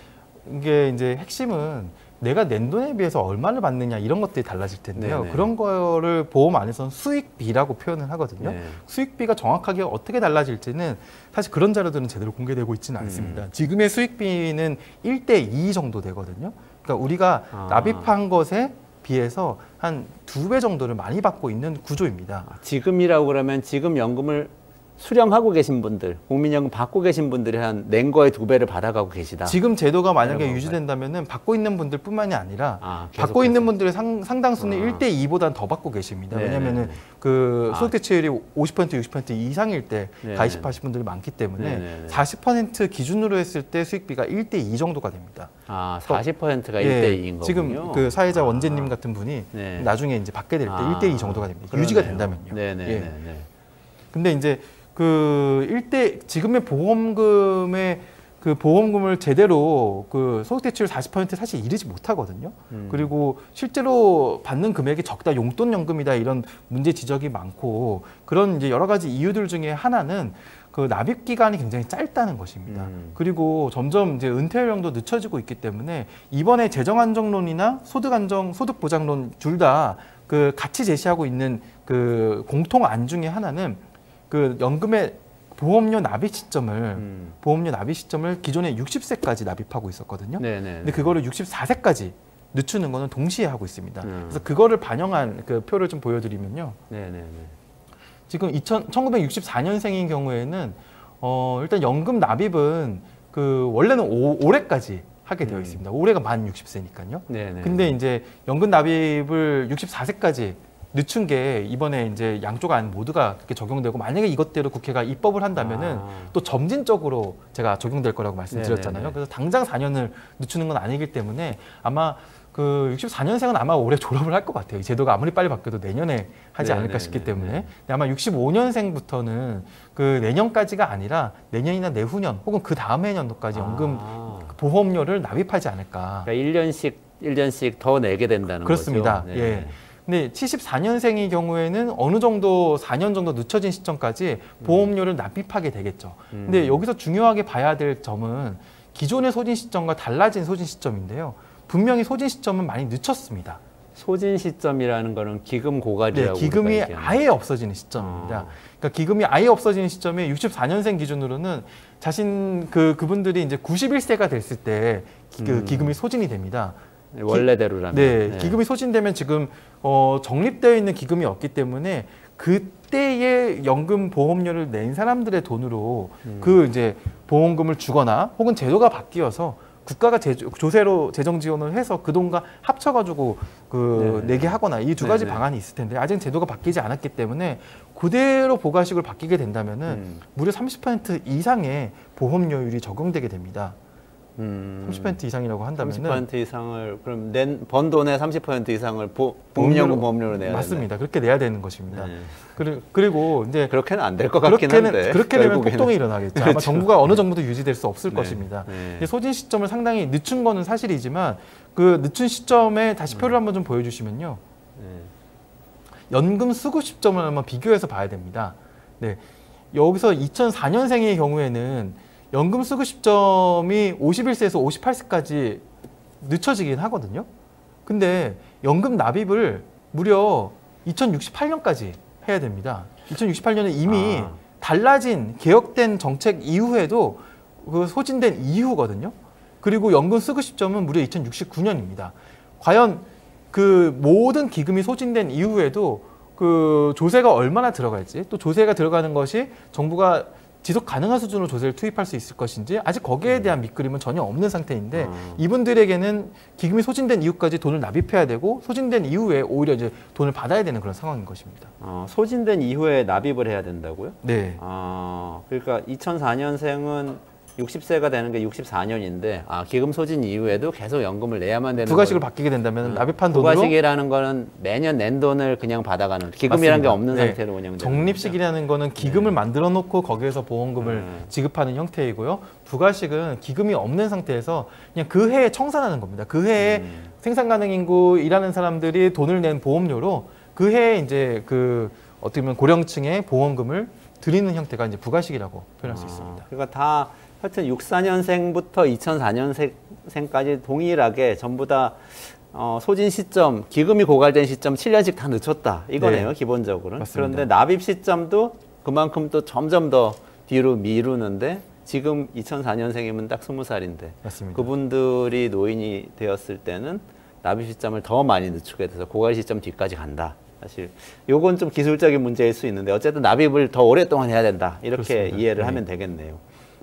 이게 이제 핵심은 내가 낸 돈에 비해서 얼마를 받느냐 이런 것들이 달라질 텐데요. 네네. 그런 거를 보험 안에서는 수익비라고 표현을 하거든요. 네. 수익비가 정확하게 어떻게 달라질지는 사실 그런 자료들은 제대로 공개되고 있지는 않습니다. 지금의 수익비는 1대2 정도 되거든요. 그러니까 우리가 납입한 것에 비해서 한 2배 정도를 많이 받고 있는 구조입니다. 지금이라고 그러면 지금 연금을 수령하고 계신 분들, 국민연금 받고 계신 분들이 한 낸 거의 2배를 받아가고 계시다. 지금 제도가 만약에 그런 유지된다면은 받고 있는 분들뿐만이 아니라 계속 받고 있는 분들의 상당수는 아. 1대2보다는 더 받고 계십니다. 네네네. 왜냐하면은 소득 대체율이 50% 60% 이상일 때 네네. 가입하신 분들이 많기 때문에 네네네. 40% 기준으로 했을 때 수익비가 1대2 정도가 됩니다. 40%가 예, 1대2인 거군요. 지금 그 사회자 원재님 같은 분이 네. 나중에 이제 받게 될 때 1대2 정도가 됩니다. 그러네요. 유지가 된다면요. 네네. 예. 네. 근데 이제 지금의 보험금을 제대로 소득 대출 40% 사실 이르지 못하거든요. 그리고 실제로 받는 금액이 적다, 용돈 연금이다 이런 문제 지적이 많고 그런 이제 여러 가지 이유들 중에 하나는 납입 기간이 굉장히 짧다는 것입니다. 그리고 점점 이제 은퇴 연령도 늦춰지고 있기 때문에 이번에 재정 안정론이나 소득 보장론 둘 다 같이 제시하고 있는 공통 안 중에 하나는 연금의 보험료 납입 시점을 기존에 60세까지 납입하고 있었거든요. 네네. 근데 그거를 64세까지 늦추는 거는 동시에 하고 있습니다. 그래서 그거를 반영한 표를 좀 보여드리면요. 네네네. 지금 1964년생인 경우에는 일단 연금 납입은 원래는 올해까지 하게 되어 있습니다. 올해가 만 60세니까요. 네네. 근데 이제 연금 납입을 64세까지 늦춘 게 이번에 이제 양쪽 안 모두가 그렇게 적용되고 만약에 이것대로 국회가 입법을 한다면은 또 점진적으로 제가 적용될 거라고 말씀드렸잖아요. 네네네. 그래서 당장 4년을 늦추는 건 아니기 때문에 아마 64년생은 아마 올해 졸업을 할 것 같아요. 이 제도가 아무리 빨리 바뀌어도 내년에 하지 않을까 싶기 때문에. 근데 아마 65년생부터는 내년까지가 아니라 내년이나 내후년 혹은 그 다음 해년도까지 연금 보험료를 납입하지 않을까. 그러니까 1년씩 더 내게 된다는 그렇습니다. 거죠. 예. 근데 74년생의 경우에는 어느 정도 4년 정도 늦춰진 시점까지 보험료를 납입하게 되겠죠. 근데 여기서 중요하게 봐야 될 점은 기존의 소진 시점과 달라진 소진 시점인데요. 분명히 소진 시점은 많이 늦췄습니다. 소진 시점이라는 거는 기금 고갈이라고 기금이 우리가 얘기하는 아예 없어지는 시점입니다. 그러니까 기금이 아예 없어지는 시점에 64년생 기준으로는 그분들이 이제 91세가 됐을 때 기금이 소진이 됩니다. 원래대로라면. 네, 기금이 소진되면 지금 적립되어 있는 기금이 없기 때문에 그때의 연금 보험료를 낸 사람들의 돈으로 이제 보험금을 주거나 혹은 제도가 바뀌어서 국가가 조세로 재정 지원을 해서 그 돈과 합쳐가지고 내게 하거나 이 두 가지 방안이 있을 텐데 아직 제도가 바뀌지 않았기 때문에 그대로 보가식으로 바뀌게 된다면은 무려 30% 이상의 보험료율이 적용되게 됩니다. 30% 이상이라고 한다면은 30% 이상을 그럼 번 돈의 30% 이상을 보험료로 내야 맞습니다. 그렇게 내야 되는 것입니다. 네. 그리고 이제 그렇게는 안 될 것 같긴 한데 그렇게 되면 폭동이 일어나겠죠. 그렇죠. 아마 정부가 어느 정도 유지될 수 없을 네. 것입니다. 네. 소진 시점을 상당히 늦춘 거는 사실이지만 늦춘 시점에 다시 표를 한번 좀 보여주시면요. 연금 수급 시점을 한번 비교해서 봐야 됩니다. 네. 여기서 2004년생의 경우에는 연금 수급 시점이 51세에서 58세까지 늦춰지긴 하거든요. 근데 연금 납입을 무려 2068년까지 해야 됩니다. 2068년에 이미 달라진 개혁된 정책 이후에도 그 소진된 이후거든요. 그리고 연금 수급 시점은 무려 2069년입니다. 과연 그 모든 기금이 소진된 이후에도 그 조세가 얼마나 들어갈지, 또 조세가 들어가는 것이 정부가 지속 가능한 수준으로 조세를 투입할 수 있을 것인지 아직 거기에 대한 밑그림은 전혀 없는 상태인데 이분들에게는 기금이 소진된 이후까지 돈을 납입해야 되고 소진된 이후에 오히려 이제 돈을 받아야 되는 그런 상황인 것입니다. 소진된 이후에 납입을 해야 된다고요? 네. 그러니까 2004년생은 60세가 되는 게 64년인데 기금 소진 이후에도 계속 연금을 내야만 되는 부가식으로 바뀌게 된다면 납입한 돈으로 부가식이라는 거는 매년 낸 돈을 그냥 받아가는 기금이라는 게 없는 네. 상태로 운영되는 적립식이라는 거는 기금을 만들어 놓고 거기에서 보험금을 지급하는 형태이고요. 부가식은 기금이 없는 상태에서 그냥 그 해에 청산하는 겁니다. 그 해에 생산 가능 인구 일하는 사람들이 돈을 낸 보험료로 그 해에 이제 그 어떻게 보면 고령층의 보험금을 드리는 형태가 이제 부가식이라고 표현할 수 있습니다. 그러니까 다 하여튼 64년생부터 2004년생까지 동일하게 전부 다 소진 시점, 기금이 고갈된 시점 7년씩 다 늦췄다. 이거네요, 네. 기본적으로는. 맞습니다. 그런데 납입 시점도 그만큼 또 점점 더 뒤로 미루는데 지금 2004년생이면 딱 20살인데 맞습니다. 그분들이 노인이 되었을 때는 납입 시점을 더 많이 늦추게 돼서 고갈 시점 뒤까지 간다. 사실 요건 좀 기술적인 문제일 수 있는데 어쨌든 납입을 더 오랫동안 해야 된다. 이렇게 그렇습니다. 이해를 네. 하면 되겠네요.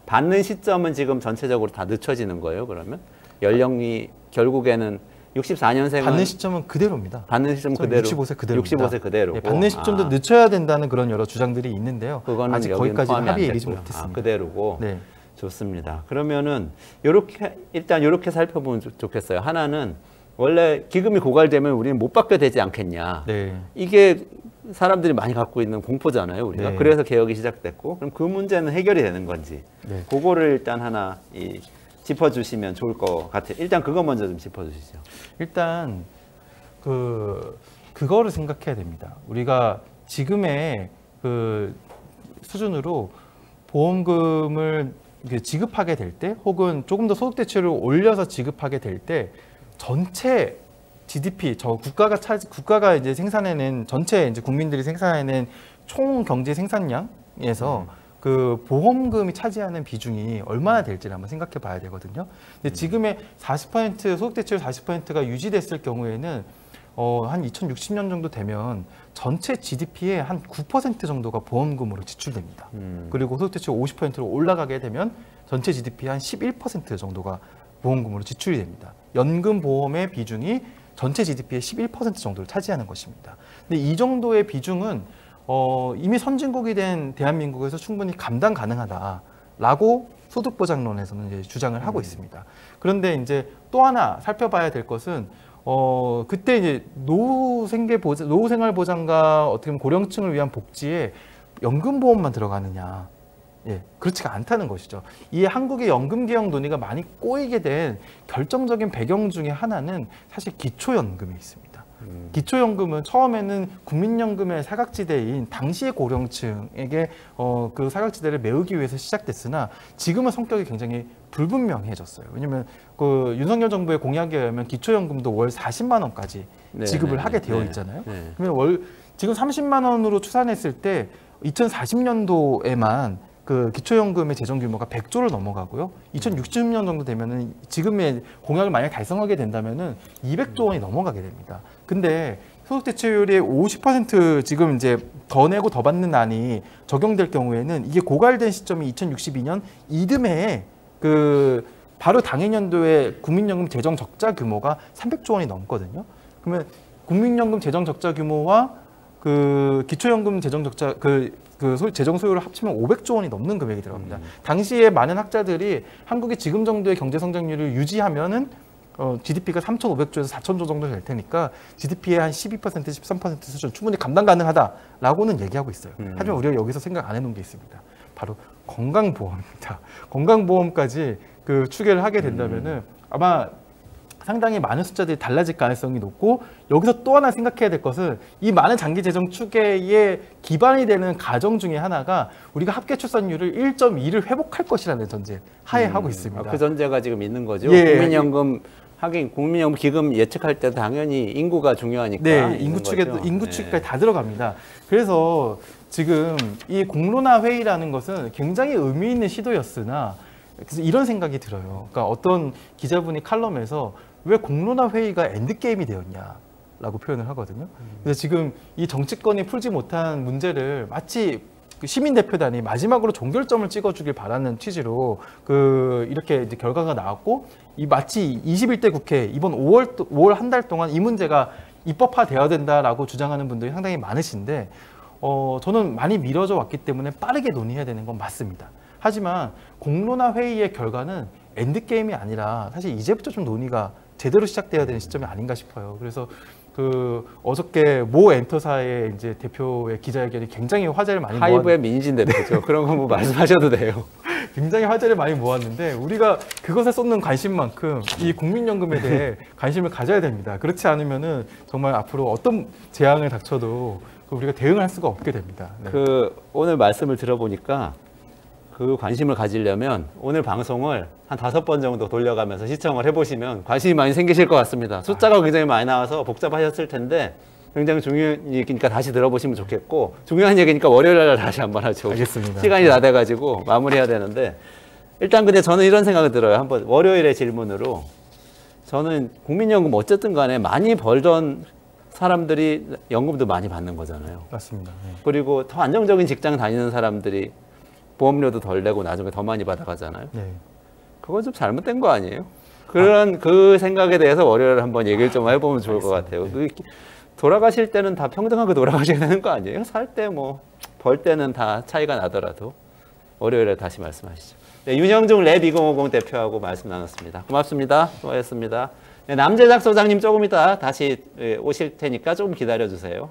받는 시점은 지금 전체적으로 다 늦춰지는 거예요, 그러면? 연령이 결국에는 64년생은 받는 시점은 그대로입니다. 받는 시점 그대로 65세 그대로입니다. 65세 그대로고. 네, 받는 시점도 늦춰야 된다는 그런 여러 주장들이 있는데요. 그거는 아직 여기는 거기까지 포함이 안 합의 이르지 됐고요. 못했습니다. 그대로고. 네. 좋습니다. 그러면은 일단 요렇게 살펴보면 좋겠어요. 하나는 원래 기금이 고갈되면 우리는 못 받게 되지 않겠냐. 네. 이게 사람들이 많이 갖고 있는 공포잖아요, 우리가. 네. 그래서 개혁이 시작됐고, 그럼 그 문제는 해결이 되는 건지, 네. 그거를 일단 하나 짚어주시면 좋을 것 같아요. 일단 그거 먼저 좀 짚어주시죠. 일단 그거를 생각해야 됩니다. 우리가 지금의 그 수준으로 보험금을 지급하게 될 때, 혹은 조금 더 소득 대출을 올려서 지급하게 될 때, 전체 GDP, 국가가 이제 생산해낸 전체 이제 국민들이 생산해낸 총 경제 생산량에서 그 보험금이 차지하는 비중이 얼마나 될지를 한번 생각해 봐야 되거든요. 근데 지금의 40% 소득 대출 40%가 유지됐을 경우에는 한 2060년 정도 되면 전체 GDP의 한 9% 정도가 보험금으로 지출됩니다. 그리고 소득 대출 50%로 올라가게 되면 전체 GDP의 한 11% 정도가 보험금으로 지출이 됩니다. 연금 보험의 비중이 전체 GDP의 11% 정도를 차지하는 것입니다. 근데 이 정도의 비중은 이미 선진국이 된 대한민국에서 충분히 감당 가능하다라고 소득보장론에서는 이제 주장을 하고 있습니다. 그런데 이제 또 하나 살펴봐야 될 것은 그때 이제 노후생활보장과 어떻게 보면 고령층을 위한 복지에 연금보험만 들어가느냐? 예, 그렇지가 않다는 것이죠. 이 한국의 연금개혁 논의가 많이 꼬이게 된 결정적인 배경 중에 하나는 사실 기초연금에 있습니다. 기초연금은 처음에는 국민연금의 사각지대인 당시의 고령층에게 그 사각지대를 메우기 위해서 시작됐으나 지금은 성격이 굉장히 불분명해졌어요. 왜냐하면 그 윤석열 정부의 공약에 의하면 기초연금도 월 40만 원까지 지급을 하게 되어 있잖아요. 그러면 지금 30만 원으로 추산했을 때 2040년도에만 그 기초연금의 재정 규모가 100조를 넘어가고요. 2060년 정도 되면은 지금의 공약을 만약 달성하게 된다면은 200조 원이 넘어가게 됩니다. 근데 소득 대출의 50% 지금 이제 더 내고 더 받는 안이 적용될 경우에는 이게 고갈된 시점이 2062년 이듬해에 그 바로 당해년도에 국민연금 재정 적자 규모가 300조 원이 넘거든요. 그러면 국민연금 재정 적자 규모와 그 기초연금 재정 적자 재정 소요를 합치면 500조 원이 넘는 금액이 들어갑니다. 당시에 많은 학자들이 한국이 지금 정도의 경제 성장률을 유지하면은 GDP가 3,500조에서 4,000조 정도 될 테니까 GDP의 한 12%, 13% 수준 충분히 감당 가능하다라고는 얘기하고 있어요. 하지만 우리가 여기서 생각 안 해놓은 게 있습니다. 바로 건강보험입니다. 건강보험까지 그 추계를 하게 된다면은 아마 상당히 많은 숫자들이 달라질 가능성이 높고, 여기서 또 하나 생각해야 될 것은 이 많은 장기 재정 추계의 기반이 되는 가정 중에 하나가 우리가 합계 출산율을 1.2를 회복할 것이라는 전제 하에 하고 있습니다. 그 전제가 지금 있는 거죠. 예. 국민연금 하긴 국민연금기금 예측할 때 당연히 인구가 중요하니까. 네, 인구 축까지 다 들어갑니다. 그래서 지금 이 공론화 회의라는 것은 굉장히 의미 있는 시도였으나 그래서 이런 생각이 들어요. 그러니까 어떤 기자분이 칼럼에서 왜 공론화 회의가 엔드게임이 되었냐라고 표현을 하거든요. 그래서 지금 이 정치권이 풀지 못한 문제를 마치 그 시민대표단이 마지막으로 종결점을 찍어주길 바라는 취지로 이렇게 이제 결과가 나왔고 이 마치 21대 국회 이번 5월 한 달 동안 이 문제가 입법화되어야 된다라고 주장하는 분들이 상당히 많으신데 저는 많이 미뤄져 왔기 때문에 빠르게 논의해야 되는 건 맞습니다. 하지만 공론화 회의의 결과는 엔드게임이 아니라 사실 이제부터 좀 논의가 제대로 시작돼야 되는 시점이 아닌가 싶어요. 그래서 어저께 모 엔터사의 이제 대표의 기자회견이 굉장히 화제를 많이 하이브의 민진 대표죠. 그런 거 뭐 말씀하셔도 돼요. 굉장히 화제를 많이 모았는데 우리가 그것에 쏟는 관심만큼 이 국민연금에 대해 관심을 가져야 됩니다. 그렇지 않으면은 정말 앞으로 어떤 재앙을 닥쳐도 우리가 대응할 수가 없게 됩니다. 네. 오늘 말씀을 들어보니까 그 관심을 가지려면 오늘 방송을 한 5번 정도 돌려가면서 시청을 해보시면 관심이 많이 생기실 것 같습니다. 숫자가 굉장히 많이 나와서 복잡하셨을 텐데 굉장히 중요한 얘기니까 다시 들어보시면 좋겠고 중요한 얘기니까 월요일 날 다시 한번 하죠. 알겠습니다. 시간이 다 돼가지고 마무리해야 되는데 일단 근데 저는 이런 생각이 들어요. 한번 월요일의 질문으로 저는 국민연금 어쨌든 간에 많이 벌던 사람들이 연금도 많이 받는 거잖아요. 맞습니다. 네. 그리고 더 안정적인 직장 다니는 사람들이 보험료도 덜 내고 나중에 더 많이 받아가잖아요. 네. 그건 좀 잘못된 거 아니에요? 그 생각에 대해서 월요일에 한번 얘기를 좀 해보면 좋을 것 같아요. 돌아가실 때는 다 평등하게 돌아가셔야 되는 거 아니에요? 살 때 뭐 벌 때는 다 차이가 나더라도 월요일에 다시 말씀하시죠. 네, 윤영중 랩 2050 대표하고 말씀 나눴습니다. 고맙습니다. 수고하셨습니다. 네, 남재작 소장님 조금 이따 다시 오실 테니까 조금 기다려주세요.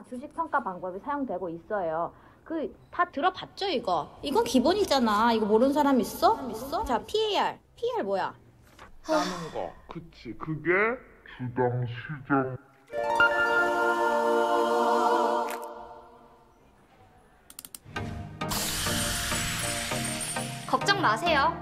주식 평가 방법이 사용되고 있어요. 다 들어봤죠, 이거? 이건 기본이잖아. 이거 모르는 사람 있어? 자, PAR. PAR 뭐야? 따는 거. 그치. 그게 주당 시장. 걱정 마세요.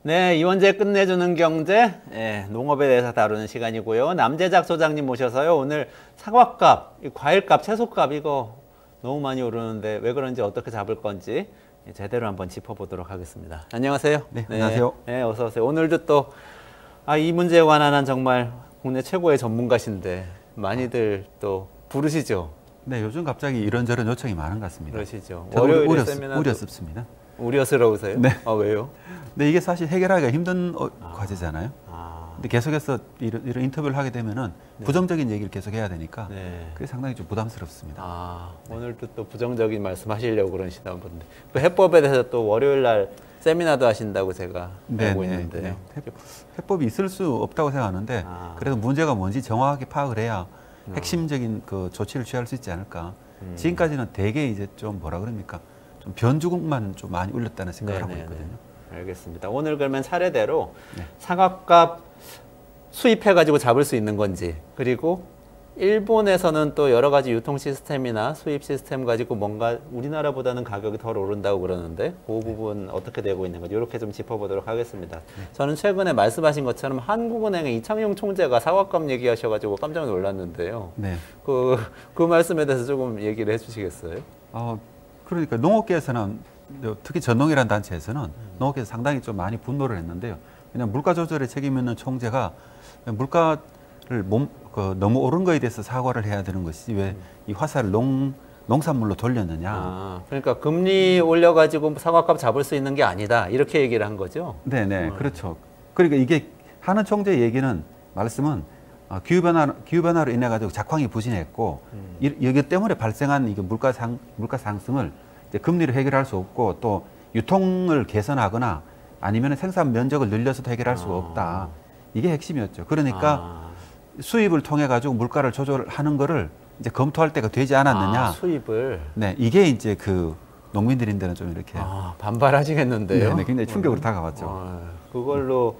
네, 이원재 끝내주는 경제, 농업에 대해서 다루는 시간이고요. 남재작 소장님 모셔서요. 오늘 사과값, 과일값, 채소값 이거 너무 많이 오르는데 왜 그런지 어떻게 잡을 건지 제대로 한번 짚어보도록 하겠습니다. 안녕하세요. 네, 안녕하세요. 네, 어서 오세요. 오늘도 또 이 문제에 관한 정말 국내 최고의 전문가신데 많이들 또 부르시죠. 네, 요즘 갑자기 이런저런 요청이 많은 것 같습니다. 그러시죠. 월요일에 세미나도 우려스럽습니다. 우려스러우세요? 네. 왜요? 근데 이게 사실 해결하기가 힘든 과제잖아요. 근데 계속해서 이런 인터뷰를 하게 되면은 부정적인 얘기를 계속 해야 되니까 그게 상당히 좀 부담스럽습니다. 오늘도 또 부정적인 말씀 하시려고 그러시나 본데 그 해법에 대해서 또 월요일 날 세미나도 하신다고 제가 알고 있는데 해법이 있을 수 없다고 생각하는데 그래도 문제가 뭔지 정확하게 파악을 해야 핵심적인 그 조치를 취할 수 있지 않을까. 지금까지는 되게 이제 좀 뭐라 그럽니까? 좀 변주국만 좀 많이 울렸다는 생각을 하고 있거든요. 알겠습니다. 오늘 그러면 차례대로 사과값 수입해가지고 잡을 수 있는 건지, 그리고 일본에서는 또 여러 가지 유통 시스템이나 수입 시스템 가지고 뭔가 우리나라보다는 가격이 덜 오른다고 그러는데 그 부분 어떻게 되고 있는 건지 이렇게 좀 짚어보도록 하겠습니다. 저는 최근에 말씀하신 것처럼 한국은행의 이창용 총재가 사과값 얘기하셔가지고 깜짝 놀랐는데요. 그 말씀에 대해서 조금 얘기를 해주시겠어요? 그러니까 농업계에서는 특히 전농이라는 단체에서는 농업계에서 상당히 좀 많이 분노를 했는데요. 그냥 물가 조절에 책임 있는 총재가 물가를 너무 오른 거에 대해서 사과를 해야 되는 것이지 왜 이 화살을 농산물로 돌렸느냐. 그러니까 금리 올려가지고 사과값 잡을 수 있는 게 아니다. 이렇게 얘기를 한 거죠. 네네, 그렇죠. 그러니까 이게 하는 총재 얘기는 말씀은 기후변화로 인해 가지고 작황이 부진했고 여기 때문에 발생한 이게 물가 상승을 이제 금리로 해결할 수 없고 또 유통을 개선하거나 아니면 생산 면적을 늘려서도 해결할 수가 없다. 이게 핵심이었죠. 그러니까 수입을 통해 가지고 물가를 조절하는 거를 이제 검토할 때가 되지 않았느냐. 수입을. 네, 이게 이제 그 농민들인데는 좀 이렇게 반발하시겠는데요. 네, 굉장히 충격으로 다가왔죠. 그걸로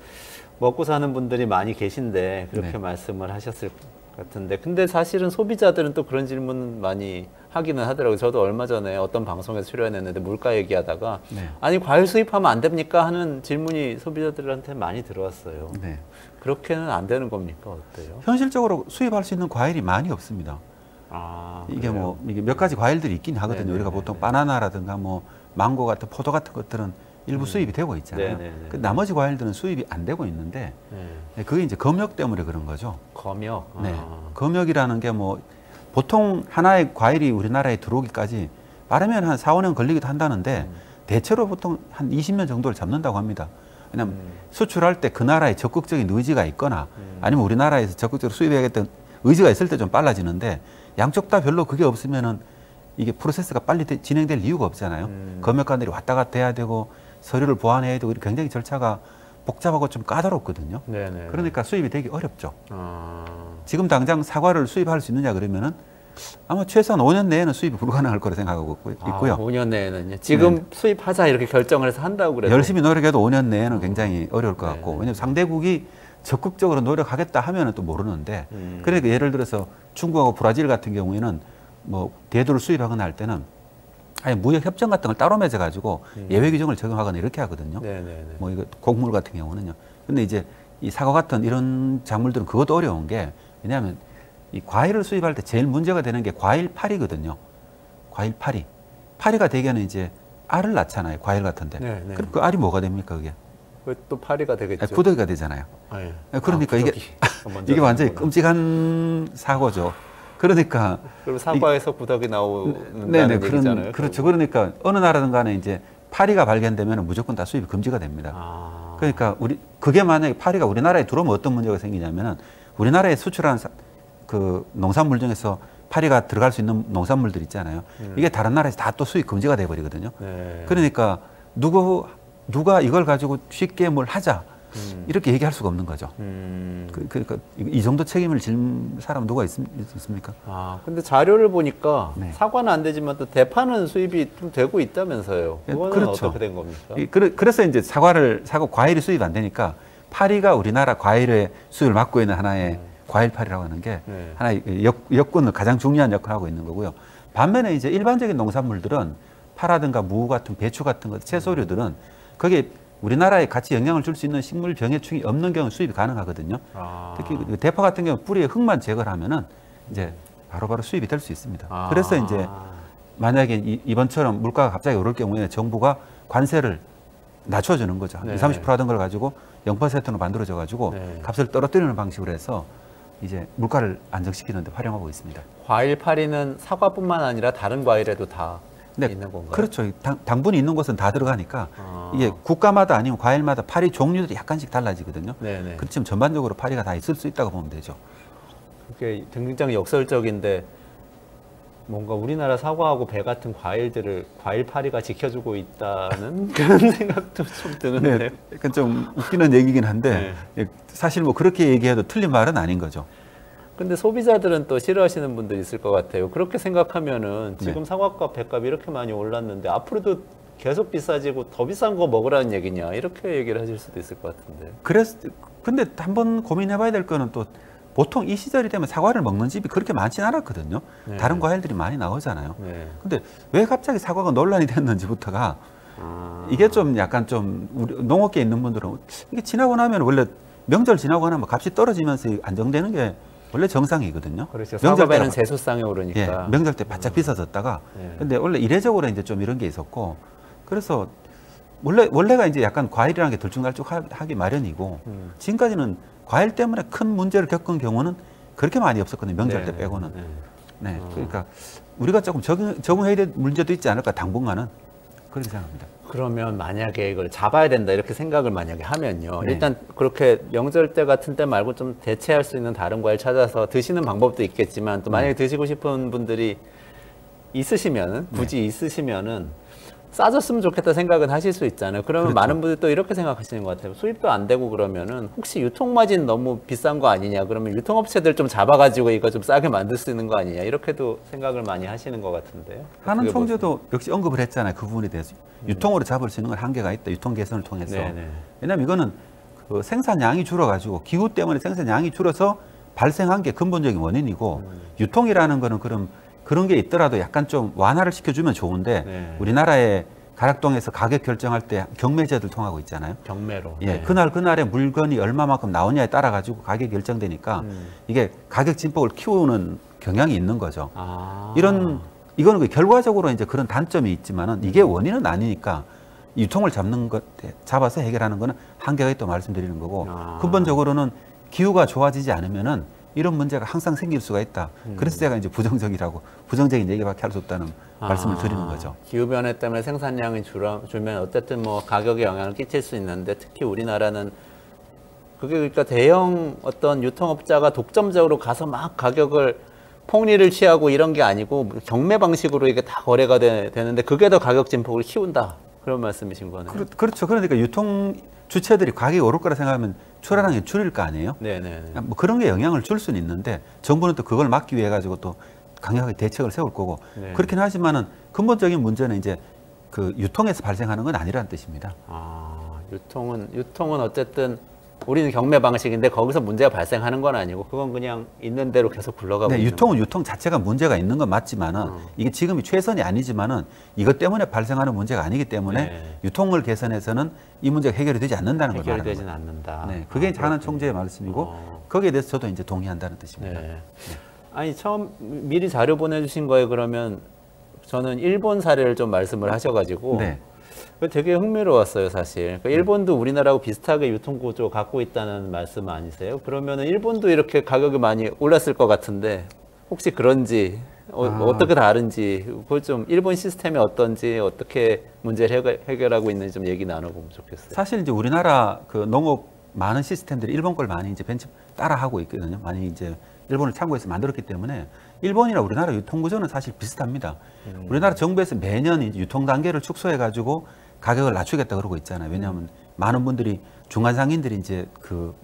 먹고 사는 분들이 많이 계신데 그렇게 네. 말씀을 하셨을 것 같은데, 근데 사실은 소비자들은 또 그런 질문 많이 하기는 하더라고요. 저도 얼마 전에 어떤 방송에서 출연했는데 물가 얘기하다가 네. 아니 과일 수입하면 안 됩니까 하는 질문이 소비자들한테 많이 들어왔어요. 네. 그렇게는 안 되는 겁니까? 어때요? 현실적으로 수입할 수 있는 과일이 많이 없습니다. 이게 뭐 이게 몇 가지 과일들이 있긴 하거든요. 네네네네. 우리가 보통 바나나라든가 뭐 망고 같은 포도 같은 것들은 일부 수입이 되고 있잖아요. 그 나머지 과일들은 수입이 안 되고 있는데 네, 그게 이제 검역 때문에 그런 거죠. 검역. 네. 검역이라는 게 뭐 보통 하나의 과일이 우리나라에 들어오기까지 빠르면 한 4, 5년 걸리기도 한다는데 대체로 보통 한 20년 정도를 잡는다고 합니다. 왜냐하면 수출할 때 그 나라에 적극적인 의지가 있거나 아니면 우리나라에서 적극적으로 수입해야겠다는 의지가 있을 때 좀 빨라지는데 양쪽 다 별로 그게 없으면은 이게 프로세스가 빨리 진행될 이유가 없잖아요. 검역관들이 왔다 갔다 해야 되고 서류를 보완해야 되고 굉장히 절차가 복잡하고 좀 까다롭거든요. 네네. 그러니까 수입이 되기 어렵죠. 지금 당장 사과를 수입할 수 있느냐 그러면은 아마 최소한 5년 내에는 수입이 불가능할 거라 생각하고 있고요. 5년 내에는요. 지금 네. 수입하자 이렇게 결정을 해서 한다고 그래도 열심히 노력해도 5년 내에는 굉장히 어려울 것 같고 네네. 왜냐하면 상대국이 적극적으로 노력하겠다 하면은 또 모르는데 그러니까 예를 들어서 중국하고 브라질 같은 경우에는 뭐 대두를 수입하거나 할 때는 아예 무역 협정 같은 걸 따로 맺어 가지고 예외 규정을 적용하거나 이렇게 하거든요. 네네네. 뭐 이거 곡물 같은 경우는요. 근데 이제 이 사과 같은 이런 작물들은 그것도 어려운 게 왜냐하면 이 과일을 수입할 때 제일 문제가 되는 게 과일 파리거든요. 과일 파리. 파리가 대개는 이제 알을 낳잖아요. 과일 같은데. 네네. 그럼 그 알이 뭐가 됩니까 그게? 또 파리가 되겠죠. 구더기가 되잖아요. 예. 그러니까 구더기. 이게 완전히 끔찍한 사고죠. 그러니까 그리고 사과에서 구더기 나오는 네네 얘기잖아요. 그렇죠. 그러니까 어느 나라든 간에 이제 파리가 발견되면 무조건 다 수입이 금지가 됩니다. 그러니까 그게 만약에 파리가 우리나라에 들어오면 어떤 문제가 생기냐면은 우리나라에 수출한 그 농산물 중에서 파리가 들어갈 수 있는 농산물들 있잖아요. 이게 다른 나라에서 다 또 수입 금지가 돼 버리거든요. 네. 그러니까 누가 이걸 가지고 쉽게 뭘 하자 이렇게 얘기할 수가 없는 거죠. 그러니까 이 정도 책임을 질 사람 누가 있습니까? 근데 자료를 보니까 네. 사과는 안 되지만 또 대파는 수입이 좀 되고 있다면서요. 그거는 그렇죠. 어떻게 된 겁니까? 그래서 이제 사과 과일이 수입 안 되니까 파리가 우리나라 과일의 수입을 맡고 있는 하나의 과일 파리라고 하는 게 하나의 여건을 가장 중요한 역할을 하고 있는 거고요. 반면에 이제 일반적인 농산물들은 파라든가 무 같은 배추 같은 것, 채소류들은 거기에 우리나라에 같이 영향을 줄 수 있는 식물 병해충이 없는 경우 수입이 가능하거든요. 특히 대파 같은 경우 뿌리에 흙만 제거를 하면은 이제 바로바로 수입이 될 수 있습니다. 그래서 이제 만약에 이번처럼 물가가 갑자기 오를 경우에 정부가 관세를 낮춰주는 거죠. 네. 20, 30% 하던 걸 가지고 0%로 만들어져 가지고 네. 값을 떨어뜨리는 방식으로 해서 이제 물가를 안정시키는 데 활용하고 있습니다. 과일 파리는 사과뿐만 아니라 다른 과일에도 다 있는 건가요? 그렇죠. 당분이 있는 곳은 다 들어가니까 이게 국가마다 아니면 과일마다 파리 종류들이 약간씩 달라지거든요. 네네. 그렇지만 전반적으로 파리가 다 있을 수 있다고 보면 되죠. 그게 굉장히 역설적인데 뭔가 우리나라 사과하고 배 같은 과일들을 과일 파리가 지켜주고 있다는 그런 생각도 좀 드는데요. 네, 약간 좀 웃기는 얘기긴 한데 사실 뭐 그렇게 얘기해도 틀린 말은 아닌 거죠. 근데 소비자들은 또 싫어하시는 분들이 있을 것 같아요. 그렇게 생각하면은 지금 사과값, 배값 이렇게 많이 올랐는데 앞으로도 계속 비싸지고 더 비싼 거 먹으라는 얘기냐 이렇게 얘기를 하실 수도 있을 것 같은데. 근데 한번 고민해봐야 될 거는 또 보통 이 시절이 되면 사과를 먹는 집이 그렇게 많지는 않았거든요. 네. 다른 과일들이 많이 나오잖아요. 네. 근데 왜 갑자기 사과가 논란이 됐는지부터가 이게 좀 약간 좀 우리 농업계에 있는 분들은 이게 지나고 나면 원래 명절 지나고 나면 값이 떨어지면서 안정되는 게 원래 정상이거든요. 그렇죠. 명절 사과배는 때가- 세수상에 오르니까. 예, 명절 때 바짝 비싸졌다가 근데 원래 이례적으로 이제 좀 이런 게 있었고 그래서 원래가 이제 약간 과일이라는 게 들쭉날쭉하기 마련이고 지금까지는 과일 때문에 큰 문제를 겪은 경우는 그렇게 많이 없었거든요. 명절 때 빼고는. 네, 그러니까 우리가 조금 적응해야 될 문제도 있지 않을까 당분간은 그렇게 생각합니다. 그러면 만약에 이걸 잡아야 된다 이렇게 생각을 만약에 하면요. 네. 일단 그렇게 명절 때 같은 때 말고 좀 대체할 수 있는 다른 과일 찾아서 드시는 방법도 있겠지만 또 만약에 드시고 싶은 분들이 있으시면은 굳이 있으시면은 싸졌으면 좋겠다 생각은 하실 수 있잖아요. 그러면 그렇죠. 많은 분들이 또 이렇게 생각하시는 것 같아요. 수입도 안 되고 그러면은 혹시 유통마진 너무 비싼 거 아니냐. 그러면 유통업체들 좀 잡아가지고 이거 좀 싸게 만들 수 있는 거 아니냐. 이렇게도 생각을 많이 하시는 것 같은데요. 하는 총재도 역시 언급을 했잖아요. 그 부분에 대해서. 유통으로 잡을 수 있는 건 한계가 있다. 유통 개선을 통해서. 네네. 왜냐하면 이거는 그 생산량이 줄어가지고 기후 때문에 생산량이 줄어서 발생한 게 근본적인 원인이고 유통이라는 거는 그런 게 있더라도 약간 좀 완화를 시켜주면 좋은데 네. 우리나라의 가락동에서 가격 결정할 때 경매제들 통하고 있잖아요. 경매로. 예, 그날의 물건이 얼마만큼 나오냐에 따라 가지고 가격이 결정되니까 이게 가격 진폭을 키우는 경향이 있는 거죠. 이거는 결과적으로 이제 그런 단점이 있지만은 이게 원인은 아니니까 유통을 잡아서 해결하는 거는 한계가 있다고 말씀드리는 거고 근본적으로는 기후가 좋아지지 않으면은 이런 문제가 항상 생길 수가 있다. 그래서 제가 이제 부정적인 얘기밖에 할 수 없다는 말씀을 드리는 거죠. 기후변화 때문에 생산량이 줄면 어쨌든 뭐 가격에 영향을 끼칠 수 있는데 특히 우리나라는 그게 그러니까 대형 어떤 유통업자가 독점적으로 가서 막 가격을 폭리를 취하고 이런 게 아니고 경매 방식으로 이게 다 거래가 되는데 그게 더 가격 진폭을 키운다. 그런 말씀이신 거네요. 그렇죠. 그러니까 유통 주체들이 가격이 오를 거라 생각하면 출하량이 줄일 거 아니에요? 네네. 뭐 그런 게 영향을 줄 수는 있는데 정부는 또 그걸 막기 위해 가지고 또 강력하게 대책을 세울 거고 네. 그렇긴 하지만은 근본적인 문제는 이제 그 유통에서 발생하는 건 아니라는 뜻입니다. 유통은 어쨌든 우리는 경매 방식인데 거기서 문제가 발생하는 건 아니고 그건 그냥 있는 대로 계속 굴러가고 네, 있는 유통은 유통 자체가 문제가 있는 건 맞지만은 이게 지금이 최선이 아니지만은 이것 때문에 발생하는 문제가 아니기 때문에 네. 유통을 개선해서는 이 문제가 해결이 되지 않는다는 걸 말하는 해결되지는 거예요. 않는다. 네, 그게 이제 하는 총재의 말씀이고 거기에 대해서 저도 이제 동의한다는 뜻입니다. 네. 아니 처음 미리 자료 보내주신 거에 그러면 저는 일본 사례를 좀 말씀을 하셔가지고 네. 되게 흥미로웠어요 사실. 그러니까 일본도 우리나라하고 비슷하게 유통구조 갖고 있다는 말씀 아니세요? 그러면은 일본도 이렇게 가격이 많이 올랐을 것 같은데 혹시 그런지 어떻게 다른지 그걸 좀 일본 시스템이 어떤지 어떻게 문제를 해결하고 있는지 좀 얘기 나눠보면 좋겠어요. 사실 이제 우리나라 그 농업 많은 시스템들이 일본 걸 많이 이제 따라하고 있거든요. 많이 이제 일본을 참고해서 만들었기 때문에 일본이나 우리나라 유통구조는 사실 비슷합니다. 우리나라 정부에서 매년 이제 유통 단계를 축소해 가지고 가격을 낮추겠다 그러고 있잖아요. 왜냐하면 많은 분들이 중간상인들이 이제 그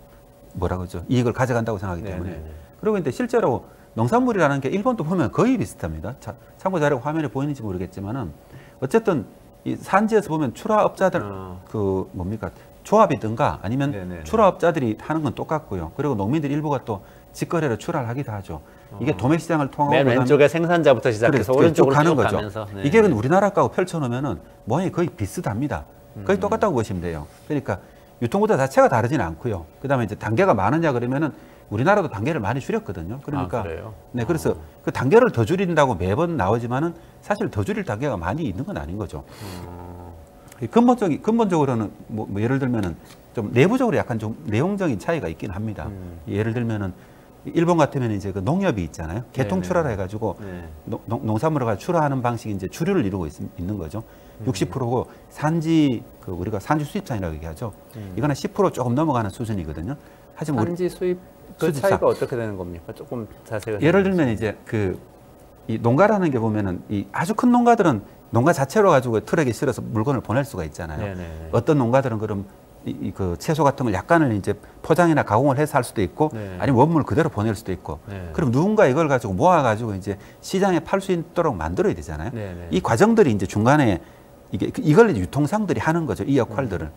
뭐라고 그러죠 이익을 가져간다고 생각하기 때문에. 네네네. 그리고 이제 실제로 농산물이라는 게 일본도 보면 거의 비슷합니다. 참고 자료가 화면에 보이는지 모르겠지만은 어쨌든 이 산지에서 보면 출하업자들 그 뭡니까 조합이든가 아니면 네네네. 출하업자들이 하는 건 똑같고요. 그리고 농민들 일부가 또 직거래로 출하를 하기도 하죠. 이게 도매시장을 통하고 맨 왼쪽에 생산자부터 시작해서 오른쪽으로 쭉 거죠. 가면서 네. 이게 우리나라 거하고 펼쳐놓으면은 모양이 거의 비슷합니다. 거의 똑같다고 보시면 돼요. 그러니까 유통구조 자체가 다르지는 않고요. 그다음에 이제 단계가 많으냐 그러면은 우리나라도 단계를 많이 줄였거든요. 그러니까 그래요? 네 그래서 그 단계를 더 줄인다고 매번 나오지만은 사실 더 줄일 단계가 많이 있는 건 아닌 거죠. 근본적으로는 뭐 예를 들면은 좀 내부적으로 약간 좀 내용적인 차이가 있긴 합니다. 예를 들면은 일본 같으면 이제 그 농협이 있잖아요. 개통 출하라 해가지고 농산물을 가지고 출하하는 방식이 이제 주류를 이루고 있는 거죠. 60%고 산지 그 우리가 산지 수입산이라고 얘기하죠. 이거는 10% 조금 넘어가는 수준이거든요. 하지만 산지 수입 그 수집산. 차이가 어떻게 되는 겁니까? 조금 자세히 예를 들면 이제 이 농가라는 게 보면은 이 아주 큰 농가들은 농가 자체로 가지고 트럭에 실어서 물건을 보낼 수가 있잖아요. 네네네. 어떤 농가들은 그럼 그 채소 같은 걸 약간을 이제 포장이나 가공을 해서 할 수도 있고 네. 아니면 원물 그대로 보낼 수도 있고 그럼 누군가 이걸 가지고 모아가지고 이제 시장에 팔 수 있도록 만들어야 되잖아요. 네네. 이 과정들이 이제 중간에 이걸 이제 유통상들이 하는 거죠. 이 역할들을.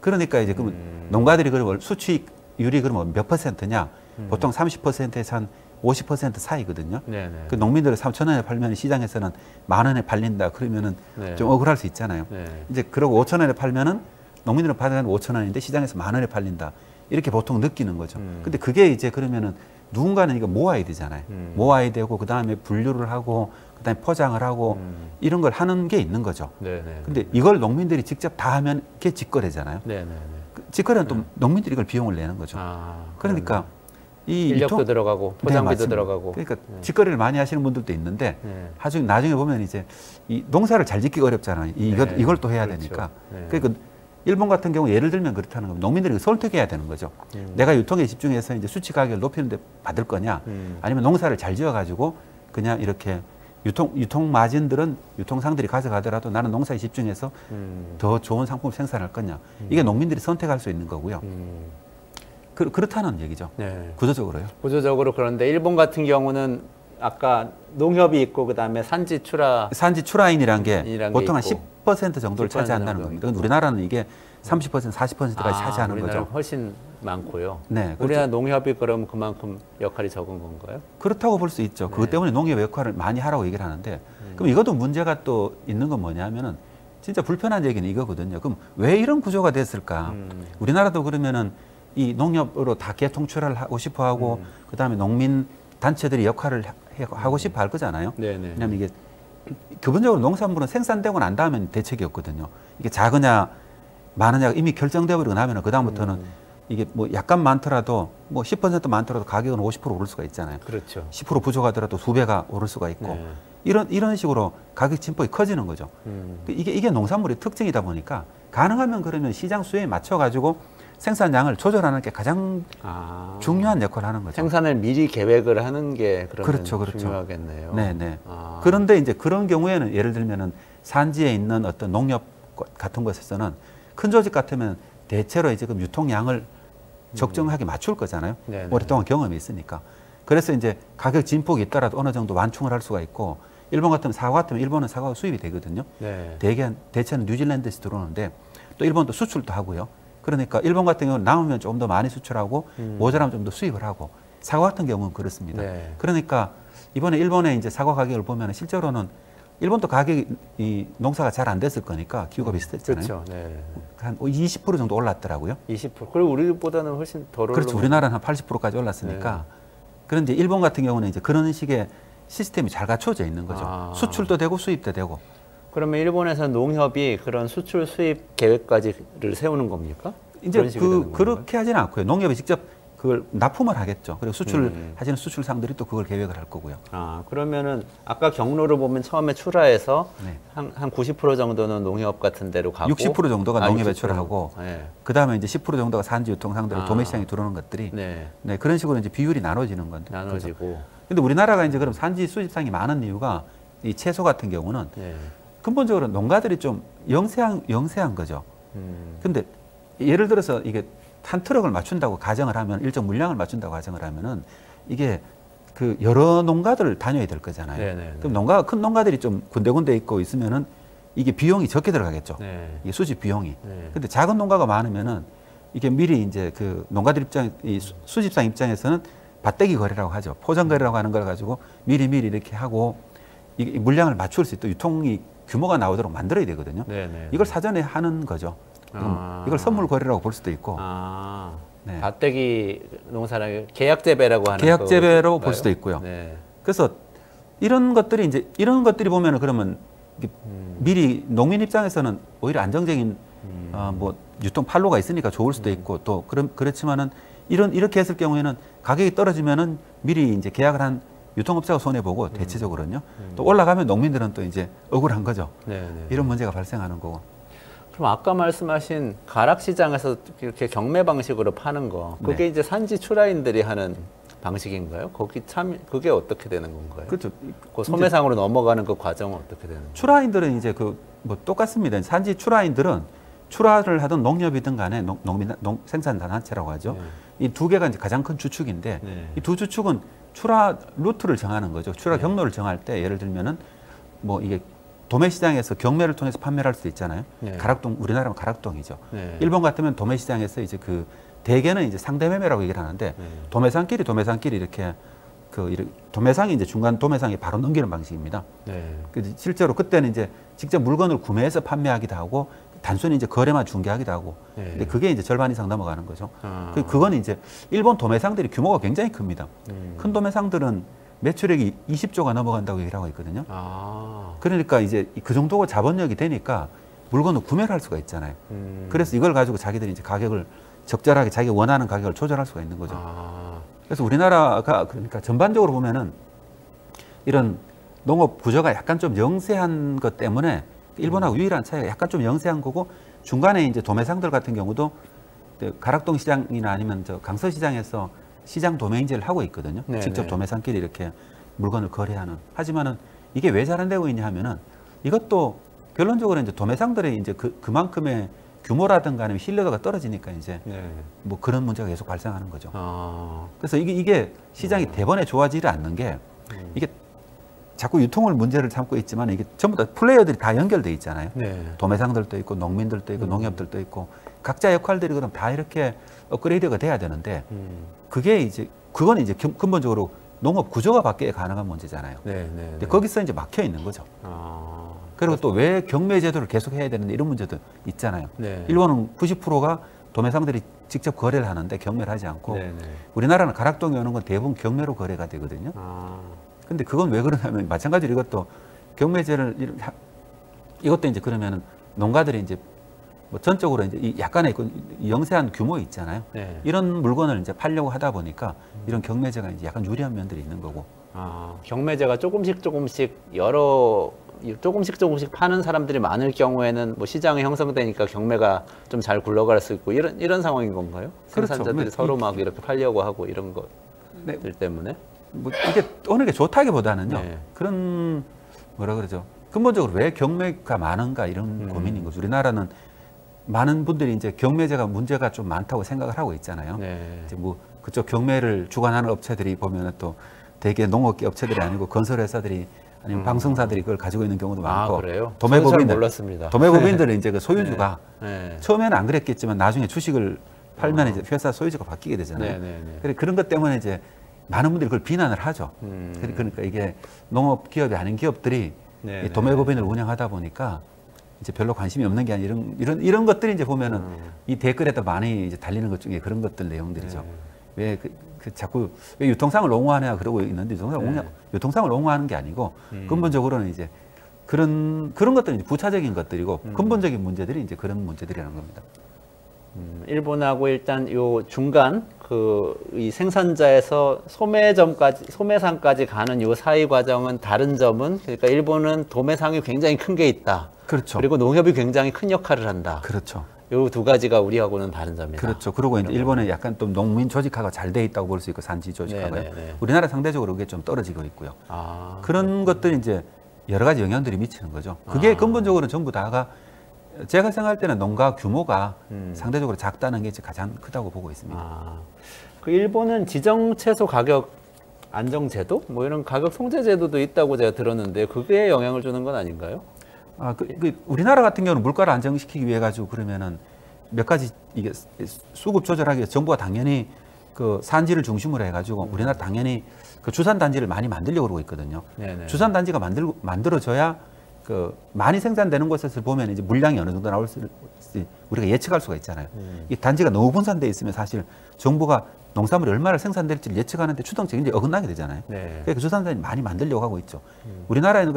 그러니까 이제 그러면 농가들이 그러면 수취율이 그러면 몇 %냐? 보통 30%에서 한 50% 사이거든요. 네네. 그 농민들이 3,000원에 팔면 시장에서는 10,000원에 팔린다. 그러면은 네. 좀 억울할 수 있잖아요. 네. 이제 그러고 5,000원에 팔면은 농민들은 받아가는 5,000원인데 시장에서 10,000원에 팔린다. 이렇게 보통 느끼는 거죠. 근데 그게 이제 그러면은 누군가는 이거 모아야 되잖아요. 모아야 되고 그다음에 분류를 하고 그다음에 포장을 하고 이런 걸 하는 게 있는 거죠. 네네. 근데 이걸 농민들이 직접 다 하면 그게 직거래잖아요. 네네. 직거래는 또 농민들이 이걸 비용을 내는 거죠. 그러니까 이 인력도 들어가고 포장비도 네, 들어가고. 그러니까 직거래를 많이 하시는 분들도 있는데 나중에 보면 이제 이 농사를 잘 짓기가 어렵잖아요. 이걸 또 해야 그렇죠. 되니까. 그러니까 일본 같은 경우 예를 들면 그렇다는 겁니다. 농민들이 선택해야 되는 거죠. 내가 유통에 집중해서 이제 수치 가격을 높이는데 받을 거냐, 아니면 농사를 잘 지어가지고 그냥 이렇게 유통 마진들은 유통상들이 가져가더라도 나는 농사에 집중해서 더 좋은 상품을 생산할 거냐. 이게 농민들이 선택할 수 있는 거고요. 그렇다는 얘기죠. 네. 구조적으로요. 구조적으로 그런데 일본 같은 경우는 아까 농협이 있고 그다음에 산지 출하인이란 게 보통 한 있고. 10% 정도를 차지한다는 겁니다. 우리나라는 이게 30%, 40%까지 차지하는 거죠. 훨씬 많고요. 네, 우리나라 농협이 그럼 그만큼 역할이 적은 건가요? 그렇다고 볼 수 있죠. 그것 때문에 농협 역할을 많이 하라고 얘기를 하는데 그럼 이것도 문제가 또 있는 건 뭐냐면은 진짜 불편한 얘기는 이거거든요. 그럼 왜 이런 구조가 됐을까? 우리나라도 그러면은 이 농협으로 다 개통 출하를 하고 싶어 하고 그다음에 농민 단체들이 역할을 하고 싶어 할 거잖아요. 네네. 왜냐하면 이게 기본적으로 농산물은 생산되고 난 다음엔 대책이 없거든요. 이게 작으냐 많으냐가 이미 결정되어 버리고 나면 그다음부터는 이게 뭐 약간 많더라도 뭐 10% 많더라도 가격은 50% 오를 수가 있잖아요. 그렇죠. 10% 부족하더라도 수배가 오를 수가 있고 네. 이런 식으로 가격 진폭이 커지는 거죠. 이게 농산물의 특징이다 보니까 가능하면 그러면 시장 수요에 맞춰 가지고 생산량을 조절하는 게 가장 중요한 역할을 하는 거죠. 생산을 미리 계획을 하는 게 그렇죠. 중요하겠네요. 네네. 그런데 이제 그런 경우에는 예를 들면은 산지에 있는 어떤 농협 같은 곳에서는 큰 조직 같으면 대체로 이제 그 유통량을 적정하게 맞출 거잖아요. 네네. 오랫동안 경험이 있으니까. 그래서 이제 가격 진폭이 있더라도 어느 정도 완충을 할 수가 있고 일본 같으면 사과 같으면 일본은 사과가 수입이 되거든요. 네. 대체는 뉴질랜드에서 들어오는데 또 일본도 수출도 하고요. 그러니까 일본 같은 경우는 남으면 조금 더 많이 수출하고 모자라면 좀 더 수입을 하고 사과 같은 경우는 그렇습니다. 네. 그러니까 이번에 일본의 이제 사과 가격을 보면 실제로는 일본도 가격이 이 농사가 잘 안 됐을 거니까 기후가 비슷했잖아요. 그렇죠. 네. 한 20% 정도 올랐더라고요. 20%. 그리고 우리보다는 훨씬 덜 그렇죠. 우리나라는 한 80%까지 올랐으니까. 네. 그런데 일본 같은 경우는 이제 그런 식의 시스템이 잘 갖춰져 있는 거죠. 수출도 되고 수입도 되고. 그러면 일본에서 농협이 그런 수출 수입 계획까지를 세우는 겁니까? 이제 그렇게 하지는 않고요. 농협이 직접 그걸 납품을 하겠죠. 그리고 하시는 수출상들이 또 그걸 계획을 할 거고요. 그러면은 아까 경로를 보면 처음에 출하해서 네. 한 90% 정도는 농협 같은 데로 가고 60% 정도가 농협에 60%. 출하하고 네. 그다음에 이제 10% 정도가 산지 유통상들로 도매시장에 들어오는 것들이 네. 네, 그런 식으로 이제 비율이 나눠지는 건데. 나눠지고. 근데 우리나라가 이제 그럼 산지 수입상이 많은 이유가 이 채소 같은 경우는 네. 근본적으로 농가들이 좀 영세한 거죠. 근데 예를 들어서 이게 한 트럭을 맞춘다고 가정을 하면 일정 물량을 맞춘다고 가정을 하면은 이게 그 여러 농가들을 다녀야 될 거잖아요. 네네네. 그럼 큰 농가들이 좀 군데군데 있고 있으면은 이게 비용이 적게 들어가겠죠. 네. 이게 수집 비용이. 네. 근데 작은 농가가 많으면은 이게 미리 이제 그 농가들 수집상 입장에서는 밭대기 거래라고 하죠. 포장 거래라고 하는 걸 가지고 미리 이렇게 하고 이 물량을 맞출 수 있도록 유통이 규모가 나오도록 만들어야 되거든요. 네네. 이걸 사전에 하는 거죠. 이걸 선물 거래라고 볼 수도 있고. 네. 밭대기 농사랑 계약 재배라고 하는 계약 재배로 볼 수도 있고요. 네. 그래서 이런 것들이 보면은 그러면 미리 농민 입장에서는 오히려 안정적인 뭐 유통 판로가 있으니까 좋을 수도 있고 또 그렇지만은 이렇게 했을 경우에는 가격이 떨어지면은 미리 이제 계약을 한 유통업자가 손해 보고 대체적으로는요. 또 올라가면 농민들은 또 이제 억울한 거죠. 네네. 이런 문제가 발생하는 거고. 그럼 아까 말씀하신 가락시장에서 이렇게 경매 방식으로 파는 거, 그게 네. 이제 산지 출하인들이 하는 방식인가요? 그게 어떻게 되는 건가요? 그렇죠. 그 소매상으로 넘어가는 그 과정은 어떻게 되는 거예요? 출하인들은 이제 뭐 똑같습니다. 산지 출하인들은 출하를 하던 농협이든 간에 생산단체라고 하죠. 네. 이 두 개가 이제 가장 큰 주축인데 네. 이 두 주축은 출하 루트를 정하는 거죠. 출하 경로를 정할 때 예를 들면은 뭐 이게 도매시장에서 경매를 통해서 판매를 할 수도 있잖아요. 네. 가락동, 우리나라는 가락동이죠. 네. 일본 같으면 도매시장에서 이제 그 대개는 이제 상대매매라고 얘기를 하는데 네. 도매상끼리 이렇게 도매상이 이제 중간 도매상에 바로 넘기는 방식입니다. 네. 실제로 그때는 이제 직접 물건을 구매해서 판매하기도 하고 단순히 이제 거래만 중개하기도 하고. 네. 근데 그게 이제 절반 이상 넘어가는 거죠. 그건 이제 일본 도매상들이 규모가 굉장히 큽니다. 큰 도매상들은 매출액이 20조가 넘어간다고 얘기를 하고 있거든요. 그러니까 이제 그 정도 자본력이 되니까 물건을 구매를 할 수가 있잖아요. 그래서 이걸 가지고 자기들이 이제 가격을 적절하게 자기가 원하는 가격을 조절할 수가 있는 거죠. 그래서 우리나라가 그러니까 전반적으로 보면은 이런 농업 구조가 약간 좀 영세한 것 때문에 일본하고 유일한 차이가 약간 좀 영세한 거고 중간에 이제 도매상들 같은 경우도 가락동 시장이나 아니면 저 강서 시장에서 시장 도매인제를 하고 있거든요. 네네. 직접 도매상끼리 이렇게 물건을 거래하는. 하지만은 이게 왜 잘 안 되고 있냐 하면은 이것도 결론적으로 이제 도매상들의 이제 그만큼의 규모라든가 아니면 신뢰도가 떨어지니까 이제 뭐 그런 문제가 계속 발생하는 거죠. 그래서 이게 시장이 대번에 좋아지지 않는 게 이게 자꾸 유통을 문제를 삼고 있지만 이게 전부 다 플레이어들이 다 연결돼 있잖아요. 도매상들도 있고 농민들도 있고 농협들도 있고 각자 역할들이 그럼 다 이렇게 업그레이드가 돼야 되는데 그게 이제 그건 이제 근본적으로 농업 구조가 바뀌어야 가능한 문제잖아요. 근데 거기서 이제 막혀 있는 거죠. 그리고 또 왜 경매 제도를 계속 해야 되는데 이런 문제도 있잖아요. 일본은 90%가 도매상들이 직접 거래를 하는데 경매를 하지 않고 우리나라는 가락동에 오는 건 대부분 경매로 거래가 되거든요. 근데 그건 왜 그러냐면 마찬가지로 이것도 경매제를 이것도 이제 그러면은 농가들이 이제 뭐 전적으로 이제 약간의 영세한 규모 있잖아요. 이런 물건을 이제 팔려고 하다 보니까 이런 경매제가 이제 약간 유리한 면들이 있는 거고. 경매제가 조금씩 조금씩 파는 사람들이 많을 경우에는 뭐 시장이 형성되니까 경매가 좀 잘 굴러갈 수 있고 이런 상황인 건가요? 그렇죠. 생산자들이 서로 막 이렇게 팔려고 하고 이런 것들 때문에. 뭐 이게 어느 게 좋다기보다는요. 그런 뭐라 그러죠. 근본적으로 왜 경매가 많은가 이런 고민인 거죠. 우리나라는 많은 분들이 이제 경매제가 문제가 좀 많다고 생각을 하고 있잖아요. 이제 뭐 그쪽 경매를 주관하는 업체들이 보면은 또 대개 농업계 업체들이 아니고 건설회사들이 아니면 방송사들이 그걸 가지고 있는 경우도 많고. 그래요? 도매법인들 몰랐습니다. 도매법인들은 이제 그 소유주가 처음에는 안 그랬겠지만 나중에 주식을 팔면 이제 회사 소유주가 바뀌게 되잖아요. 그런 것 때문에 이제 많은 분들이 그걸 비난을 하죠. 그러니까 이게 농업 기업이 아닌 기업들이 이 도매법인을 운영하다 보니까 이제 별로 관심이 없는 게 아니라 이런 것들이 이제 보면은 이 댓글에다 많이 이제 달리는 것 중에 그런 것들 내용들이죠. 왜 자꾸 왜 유통상을 옹호하냐 그러고 있는데 유통상을 옹호하는 게 아니고 근본적으로는 이제 그런 것들은 이제 부차적인 것들이고 근본적인 문제들이 이제 그런 문제들이라는 겁니다. 일본하고 일단 요 중간 이 생산자에서 소매상까지 가는 요 사이 과정은 다른 점은 그러니까 일본은 도매상이 굉장히 큰 게 있다. 그렇죠. 그리고 농협이 굉장히 큰 역할을 한다. 그렇죠. 요 두 가지가 우리하고는 다른 점이다. 그렇죠. 그리고 이제 일본은 약간 또 농민 조직화가 잘 돼 있다고 볼 수 있고 산지 조직화가요. 우리나라 상대적으로 그게 좀 떨어지고 있고요. 그런 것들이 이제 여러 가지 영향들이 미치는 거죠. 그게 근본적으로 전부 다가 제가 생각할 때는 농가 규모가 상대적으로 작다는 게 가장 크다고 보고 있습니다. 그 일본은 지정 채소 가격 안정 제도 뭐 이런 가격 통제 제도도 있다고 제가 들었는데 그게 영향을 주는 건 아닌가요? 우리나라 같은 경우는 물가를 안정시키기 위해 가지고 그러면은 몇 가지 이게 수급 조절하기 위해 정부가 당연히 그 산지를 중심으로 해가지고 우리나라 당연히 그 주산 단지를 많이 만들려고 그러고 있거든요. 주산 단지가 만들어져야 그 많이 생산되는 곳에서 보면 이제 물량이 어느 정도 나올 수 우리가 예측할 수가 있잖아요. 이 단지가 너무 분산돼 있으면 사실 정부가 농산물이 얼마나 생산될지를 예측하는데 추정책이 이제 어긋나게 되잖아요. 그러니까 주산 단지 많이 만들려고 하고 있죠. 우리나라에는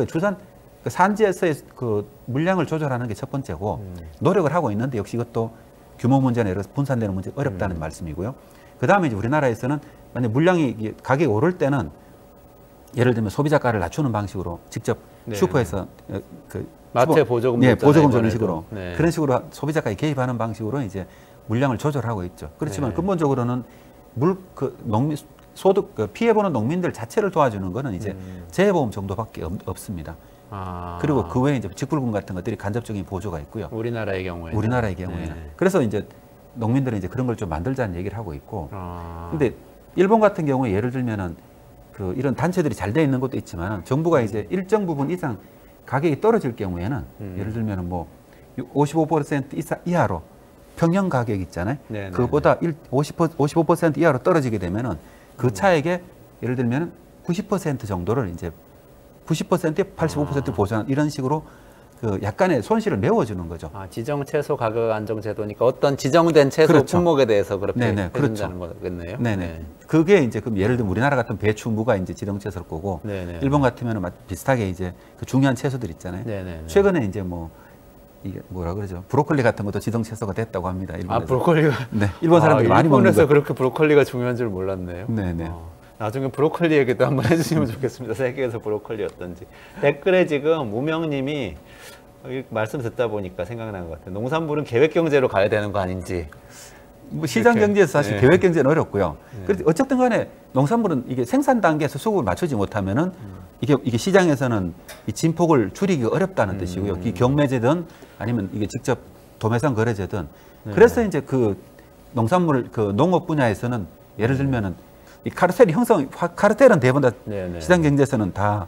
그 산지에서의 그 물량을 조절하는 게 첫 번째고 노력을 하고 있는데 역시 이것도 규모 문제나 여러 분산되는 문제 어렵다는 말씀이고요. 그 다음에 이제 우리나라에서는 만약 물량이 가격이 오를 때는 예를 들면 소비자가를 낮추는 방식으로 직접 슈퍼에서 마트에 보조금 보조금 주는 식으로 그런 식으로 소비자가에 개입하는 방식으로 이제 물량을 조절하고 있죠. 그렇지만 근본적으로는 농민 소득 피해 보는 농민들 자체를 도와주는 거는 이제 재해보험 정도밖에 없습니다. 그리고 그 외에 이제 직불금 같은 것들이 간접적인 보조가 있고요. 우리나라의 경우에는. 그래서 이제 농민들은 이제 그런 걸 좀 만들자는 얘기를 하고 있고. 근데 일본 같은 경우에 예를 들면은 이런 단체들이 잘 돼 있는 것도 있지만 정부가 이제 일정 부분 이상 가격이 떨어질 경우에는 예를 들면은 뭐 55% 이하로 평형 가격 있잖아요. 그거보다 55% 이하로 떨어지게 되면은 그 차액에 예를 들면 90% 정도를 이제 90%에 85% 보전 이런 식으로 그 약간의 손실을 메워주는 거죠. 아, 지정 채소 가격 안정 제도니까 어떤 지정된 채소 그렇죠. 품목에 대해서 그렇게 네네, 해준다는 그렇죠. 거겠네요. 네네. 네. 그게 이제 그럼 예를 들면 우리나라 같은 배추, 무가 이제 지정 채소일 거고 네네. 일본 같으면은 비슷하게 이제 그 중요한 채소들 있잖아요. 네네. 최근에 이제 뭐 이게 뭐라 그러죠? 브로콜리 같은 것도 지정 채소가 됐다고 합니다. 일본에서. 아, 브로콜리가 네, 일본 사람들이 많이 먹는 일본에서 거. 그렇게 브로콜리가 중요한 줄 몰랐네요. 네네. 나중에 브로콜리 얘기도 한번 해주시면 좋겠습니다. 세계에서 브로콜리 어떤지. 댓글에 지금 무명님이 말씀 듣다 보니까 생각난 것 같아요. 농산물은 계획 경제로 가야 되는 거 아닌지. 뭐 시장 이렇게. 경제에서 사실 네. 계획 경제는 어렵고요. 네. 그래서 어쨌든 간에 농산물은 이게 생산 단계에서 수급을 맞추지 못하면은 이게 시장에서는 이 진폭을 줄이기가 어렵다는 뜻이고요. 이 경매제든 아니면 이게 직접 도매상 거래제든. 네. 그래서 이제 그 농산물 그 농업 분야에서는 예를 들면은 이 카르텔은 대부분 다 네네. 시장 경제에서는 다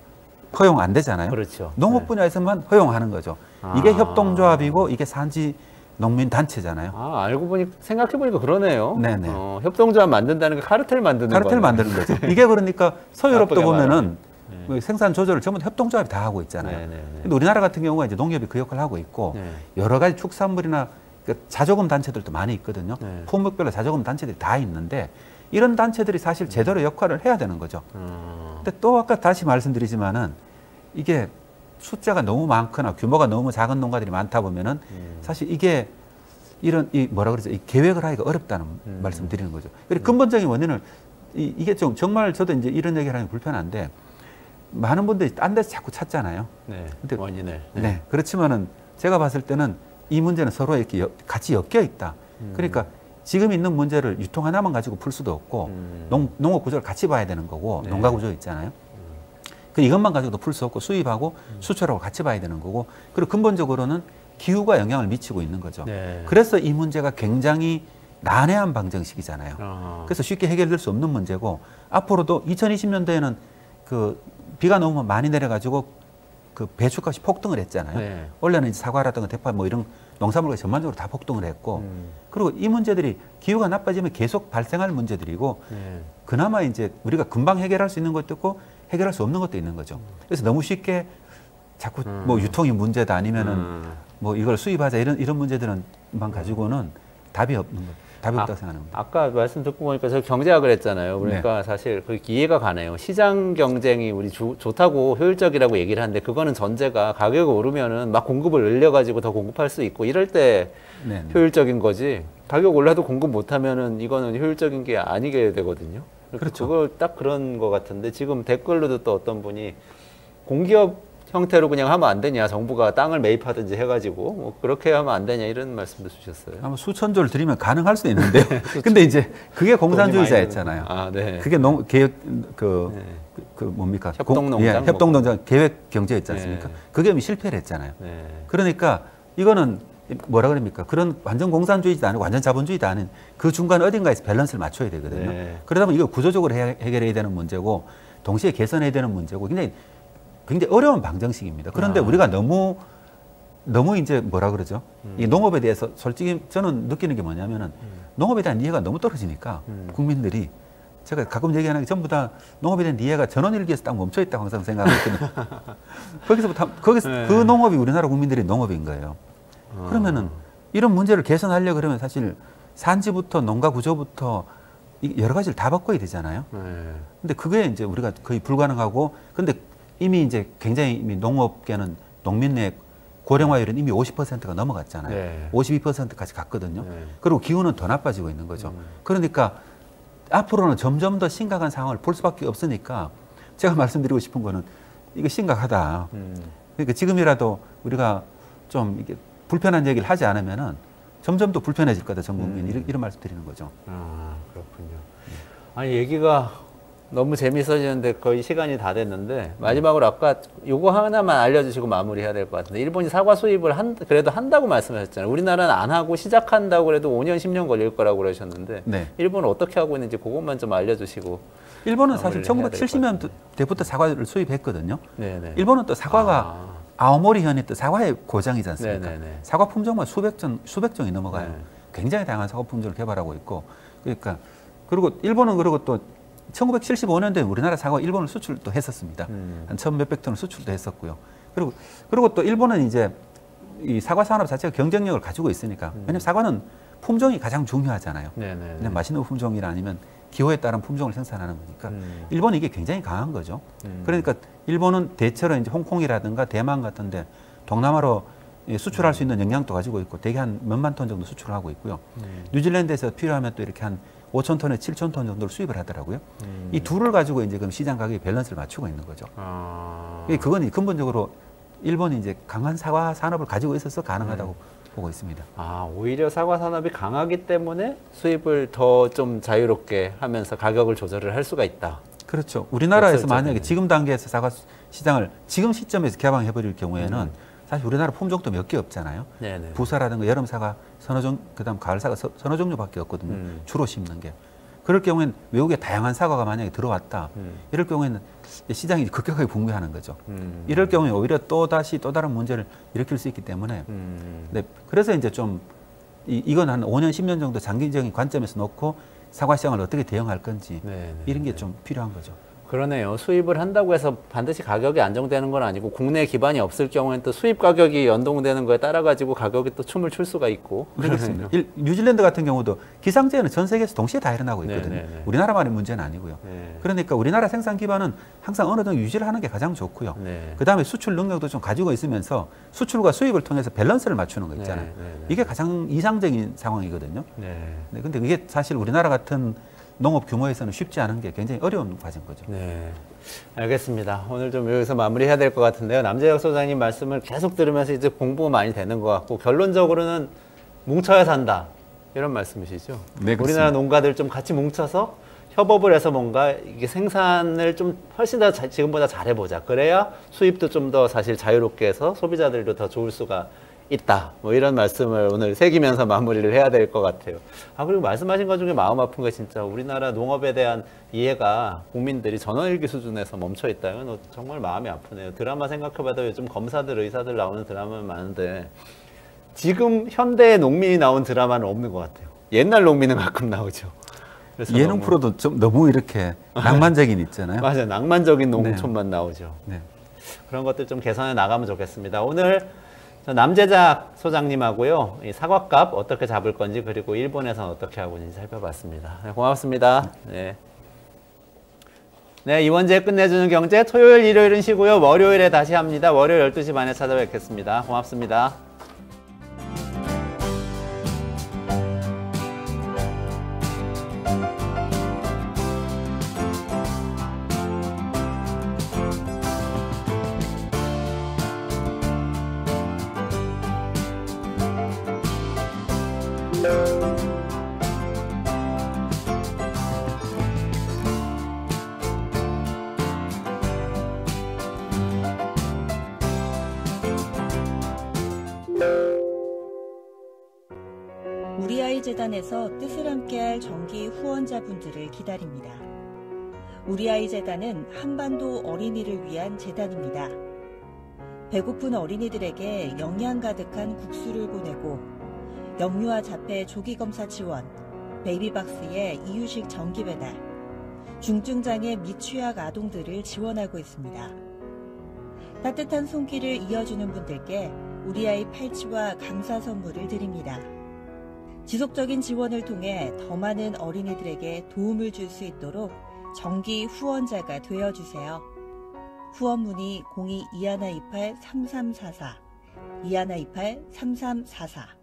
허용 안 되잖아요. 그렇죠. 농업 네. 분야에서만 허용하는 거죠. 이게 아. 협동조합이고 이게 산지 농민 단체잖아요. 아, 알고 보니 생각해 보니까 그러네요. 네네. 협동조합 만든다는 게 카르텔 만드는 거예요. 카르텔 만드는 거죠. 이게 그러니까 서유럽도 나쁘게 보면은 네. 그 생산 조절을 전부 다 협동조합이 다 하고 있잖아요. 네네네. 근데 우리나라 같은 경우가 이제 농협이 그 역할을 하고 있고 네. 여러 가지 축산물이나 그 자조금 단체들도 많이 있거든요. 네. 품목별로 자조금 단체들이 다 있는데 이런 단체들이 사실 제대로 역할을 해야 되는 거죠. 근데 또 아까 다시 말씀드리지만은 이게 숫자가 너무 많거나 규모가 너무 작은 농가들이 많다 보면은 사실 이게 이런 이 뭐라 그러죠? 이 계획을 하기가 어렵다는 말씀 드리는 거죠. 그리고 근본적인 원인을 이게 좀 정말 저도 이제 이런 얘기를 하면 불편한데 많은 분들이 딴 데서 자꾸 찾잖아요. 네. 근데 원인을. 네. 그렇지만은 제가 봤을 때는 이 문제는 서로 이렇게 같이 엮여 있다. 그러니까 지금 있는 문제를 유통 하나만 가지고 풀 수도 없고 농업 구조를 같이 봐야 되는 거고 네. 농가 구조 있잖아요. 그 이것만 가지고도 풀 수 없고 수입하고 수출하고 같이 봐야 되는 거고 그리고 근본적으로는 기후가 영향을 미치고 있는 거죠. 네. 그래서 이 문제가 굉장히 난해한 방정식이잖아요. 그래서 쉽게 해결될 수 없는 문제고 앞으로도 2020년도에는 그 비가 너무 많이 내려가지고 그 배추값이 폭등을 했잖아요. 네. 원래는 이제 사과라든가 대파 뭐 이런 농산물가 전반적으로 다 폭등을 했고 그리고 이 문제들이 기후가 나빠지면 계속 발생할 문제들이고 네. 그나마 이제 우리가 금방 해결할 수 있는 것도 있고 해결할 수 없는 것도 있는 거죠. 그래서 너무 쉽게 자꾸 뭐 유통이 문제다 아니면은 뭐 이걸 수입하자 이런 문제들은만 가지고는 답이 없는 거, 답이 없다고 생각합니다. 아까 말씀 듣고 보니까 저 경제학을 했잖아요. 그러니까 사실 그 이해가 가네요. 시장 경쟁이 우리 좋다고 효율적이라고 얘기를 하는데 그거는 전제가 가격이 오르면은 막 공급을 늘려가지고 더 공급할 수 있고 이럴 때 네네. 효율적인 거지. 가격 올라도 공급 못하면은 이거는 효율적인 게 아니게 되거든요. 그렇죠. 그걸 딱 그런 것 같은데 지금 댓글로도 또 어떤 분이 공기업 형태로 그냥 하면 안 되냐, 정부가 땅을 매입하든지 해가지고 뭐 그렇게 하면 안 되냐 이런 말씀도 주셨어요. 아마 수천 조를 드리면 가능할 수도 있는데 근데 이제 그게 공산주의자였잖아요. 아, 네. 그게 계획 그 뭡니까? 협동농장, 협동농장 계획 경제 있지 않습니까? 네. 그게 실패를 했잖아요. 네. 그러니까 이거는 뭐라 그럽니까? 그런 완전 공산주의도 아니고 완전 자본주의도 아닌 그 중간 어딘가에서 밸런스를 맞춰야 되거든요. 네. 그러다 보면 이거 구조적으로 해결해야 되는 문제고 동시에 개선해야 되는 문제고 굉장히 어려운 방정식입니다. 그런데 우리가 너무 이제 뭐라 그러죠? 이 농업에 대해서 솔직히 저는 느끼는 게 뭐냐면은 농업에 대한 이해가 너무 떨어지니까 국민들이 제가 가끔 얘기하는 게 전부 다 농업에 대한 이해가 전원일기에서 딱 멈춰 있다고 항상 생각하거든요. 거기서 네. 그 농업이 우리나라 국민들의 농업인 거예요. 그러면은 이런 문제를 개선하려고 그러면 사실 산지부터 농가 구조부터 여러 가지를 다 바꿔야 되잖아요. 근데 그게 이제 우리가 거의 불가능하고 근데 이미 이제 굉장히 이미 농업계는 농민 내 고령화율은 이미 50%가 넘어갔잖아요. 네. 52%까지 갔거든요. 네. 그리고 기후는 더 나빠지고 있는 거죠. 그러니까 앞으로는 점점 더 심각한 상황을 볼 수밖에 없으니까 제가 말씀드리고 싶은 거는 이거 심각하다. 그러니까 지금이라도 우리가 좀 이게 불편한 얘기를 하지 않으면은 점점 더 불편해질 거다, 전 국민. 이런 말씀 드리는 거죠. 아, 그렇군요. 아니, 얘기가 너무 재밌어지는데 거의 시간이 다 됐는데 마지막으로 아까 요거 하나만 알려주시고 마무리해야 될 것 같은데 일본이 사과 수입을 그래도 한다고 말씀하셨잖아요. 우리나라는 안 하고 시작한다고 그래도 5년, 10년 걸릴 거라고 그러셨는데 네. 일본은 어떻게 하고 있는지 그것만 좀 알려주시고 일본은 사실 마무리를 해야 될것 1970년대부터 사과를 수입했거든요. 네네. 일본은 또 사과가 아오모리현이 또 사과의 고장이지 않습니까? 네네네. 사과 품종만 수백 종이 넘어가요. 네. 굉장히 다양한 사과 품종을 개발하고 있고 그러니까 그리고 일본은 그리고 또 1975년도에 우리나라 사과 일본을 수출도 했었습니다. 한 1,000몇백 톤을 수출도 했었고요. 그리고 또 일본은 이제 이 사과 산업 자체가 경쟁력을 가지고 있으니까 왜냐면 사과는 품종이 가장 중요하잖아요. 그냥 맛있는 품종이나 아니면 기호에 따른 품종을 생산하는 거니까 일본은 이게 굉장히 강한 거죠. 그러니까 일본은 대체로 이제 홍콩이라든가 대만 같은데 동남아로 수출할 수 있는 영향도 가지고 있고 대개 한 몇만 톤 정도 수출을 하고 있고요. 뉴질랜드에서 필요하면 또 이렇게 한 5천 톤에 7천 톤 정도를 수입을 하더라고요. 이 둘을 가지고 이제 그럼 시장 가격의 밸런스를 맞추고 있는 거죠. 그건 근본적으로 일본이 이제 강한 사과 산업을 가지고 있어서 가능하다고 보고 있습니다. 오히려 사과 산업이 강하기 때문에 수입을 더 좀 자유롭게 하면서 가격을 조절을 할 수가 있다. 그렇죠. 우리나라에서 만약에 지금 단계에서 사과 시장을 지금 시점에서 개방해버릴 경우에는 사실 우리나라 품종도 몇 개 없잖아요. 부사라든가 여름 사과, 그다음 가을 사과 서너 종류밖에 없거든요. 주로 심는 게. 그럴 경우에는 외국의 다양한 사과가 만약에 들어왔다. 이럴 경우에는 시장이 급격하게 붕괴하는 거죠. 이럴 경우에 오히려 또 다른 문제를 일으킬 수 있기 때문에. 네, 그래서 이제 좀 이건 한 5년, 10년 정도 장기적인 관점에서 놓고 사과 시장을 어떻게 대응할 건지 이런 게 좀 필요한 거죠. 그러네요. 수입을 한다고 해서 반드시 가격이 안정되는 건 아니고 국내 기반이 없을 경우에는 또 수입 가격이 연동되는 거에 따라 가지고 가격이 또 춤을 출 수가 있고. 그렇습니다. 뉴질랜드 같은 경우도 기상재해는 전 세계에서 동시에 다 일어나고 있거든요. 우리나라만의 문제는 아니고요. 그러니까 우리나라 생산 기반은 항상 어느 정도 유지를 하는 게 가장 좋고요. 그다음에 수출 능력도 좀 가지고 있으면서 수출과 수입을 통해서 밸런스를 맞추는 거 있잖아요. 이게 가장 이상적인 상황이거든요. 근데 이게 사실 우리나라 같은 농업 규모에서는 쉽지 않은 게 굉장히 어려운 과정인 거죠. 알겠습니다. 오늘 좀 여기서 마무리해야 될 것 같은데요. 남재혁 소장님 말씀을 계속 들으면서 이제 공부가 많이 되는 것 같고 결론적으로는 뭉쳐야 산다 이런 말씀이시죠? 네, 우리나라 농가들 좀 같이 뭉쳐서 협업을 해서 뭔가 이게 생산을 좀 훨씬 더 지금보다 잘해보자. 그래야 수입도 좀 더 사실 자유롭게 해서 소비자들도 더 좋을 수가 있다. 뭐 이런 말씀을 오늘 새기면서 마무리를 해야 될 것 같아요. 그리고 말씀하신 것 중에 마음 아픈 게 진짜 우리나라 농업에 대한 이해가 국민들이 전원일기 수준에서 멈춰 있다. 이건 정말 마음이 아프네요. 드라마 생각해봐도 요즘 검사들, 의사들 나오는 드라마는 많은데 지금 현대의 농민이 나온 드라마는 없는 것 같아요. 옛날 농민은 가끔 나오죠. 예능 프로도 좀 너무 이렇게 낭만적인 있잖아요. 맞아요. 낭만적인 농촌만 나오죠. 그런 것들 좀 개선해 나가면 좋겠습니다. 오늘 남재작 소장님하고요. 이 사과값 어떻게 잡을 건지 그리고 일본에서는 어떻게 하고 있는지 살펴봤습니다. 고맙습니다. 네, 이원재 끝내주는 경제 토요일, 일요일은 쉬고요. 월요일에 다시 합니다. 월요일 12시 반에 찾아뵙겠습니다. 고맙습니다. 우리아이 재단에서 뜻을 함께할 정기 후원자분들을 기다립니다. 우리아이 재단은 한반도 어린이를 위한 재단입니다. 배고픈 어린이들에게 영양 가득한 국수를 보내고 영유아 자폐 조기검사 지원, 베이비박스의 이유식 정기 배달, 중증장애 및 취약 아동들을 지원하고 있습니다. 따뜻한 손길을 이어주는 분들께 우리아이 팔찌와 감사 선물을 드립니다. 지속적인 지원을 통해 더 많은 어린이들에게 도움을 줄 수 있도록 정기 후원자가 되어주세요. 후원 문의 02-2128-3344, 2128-3344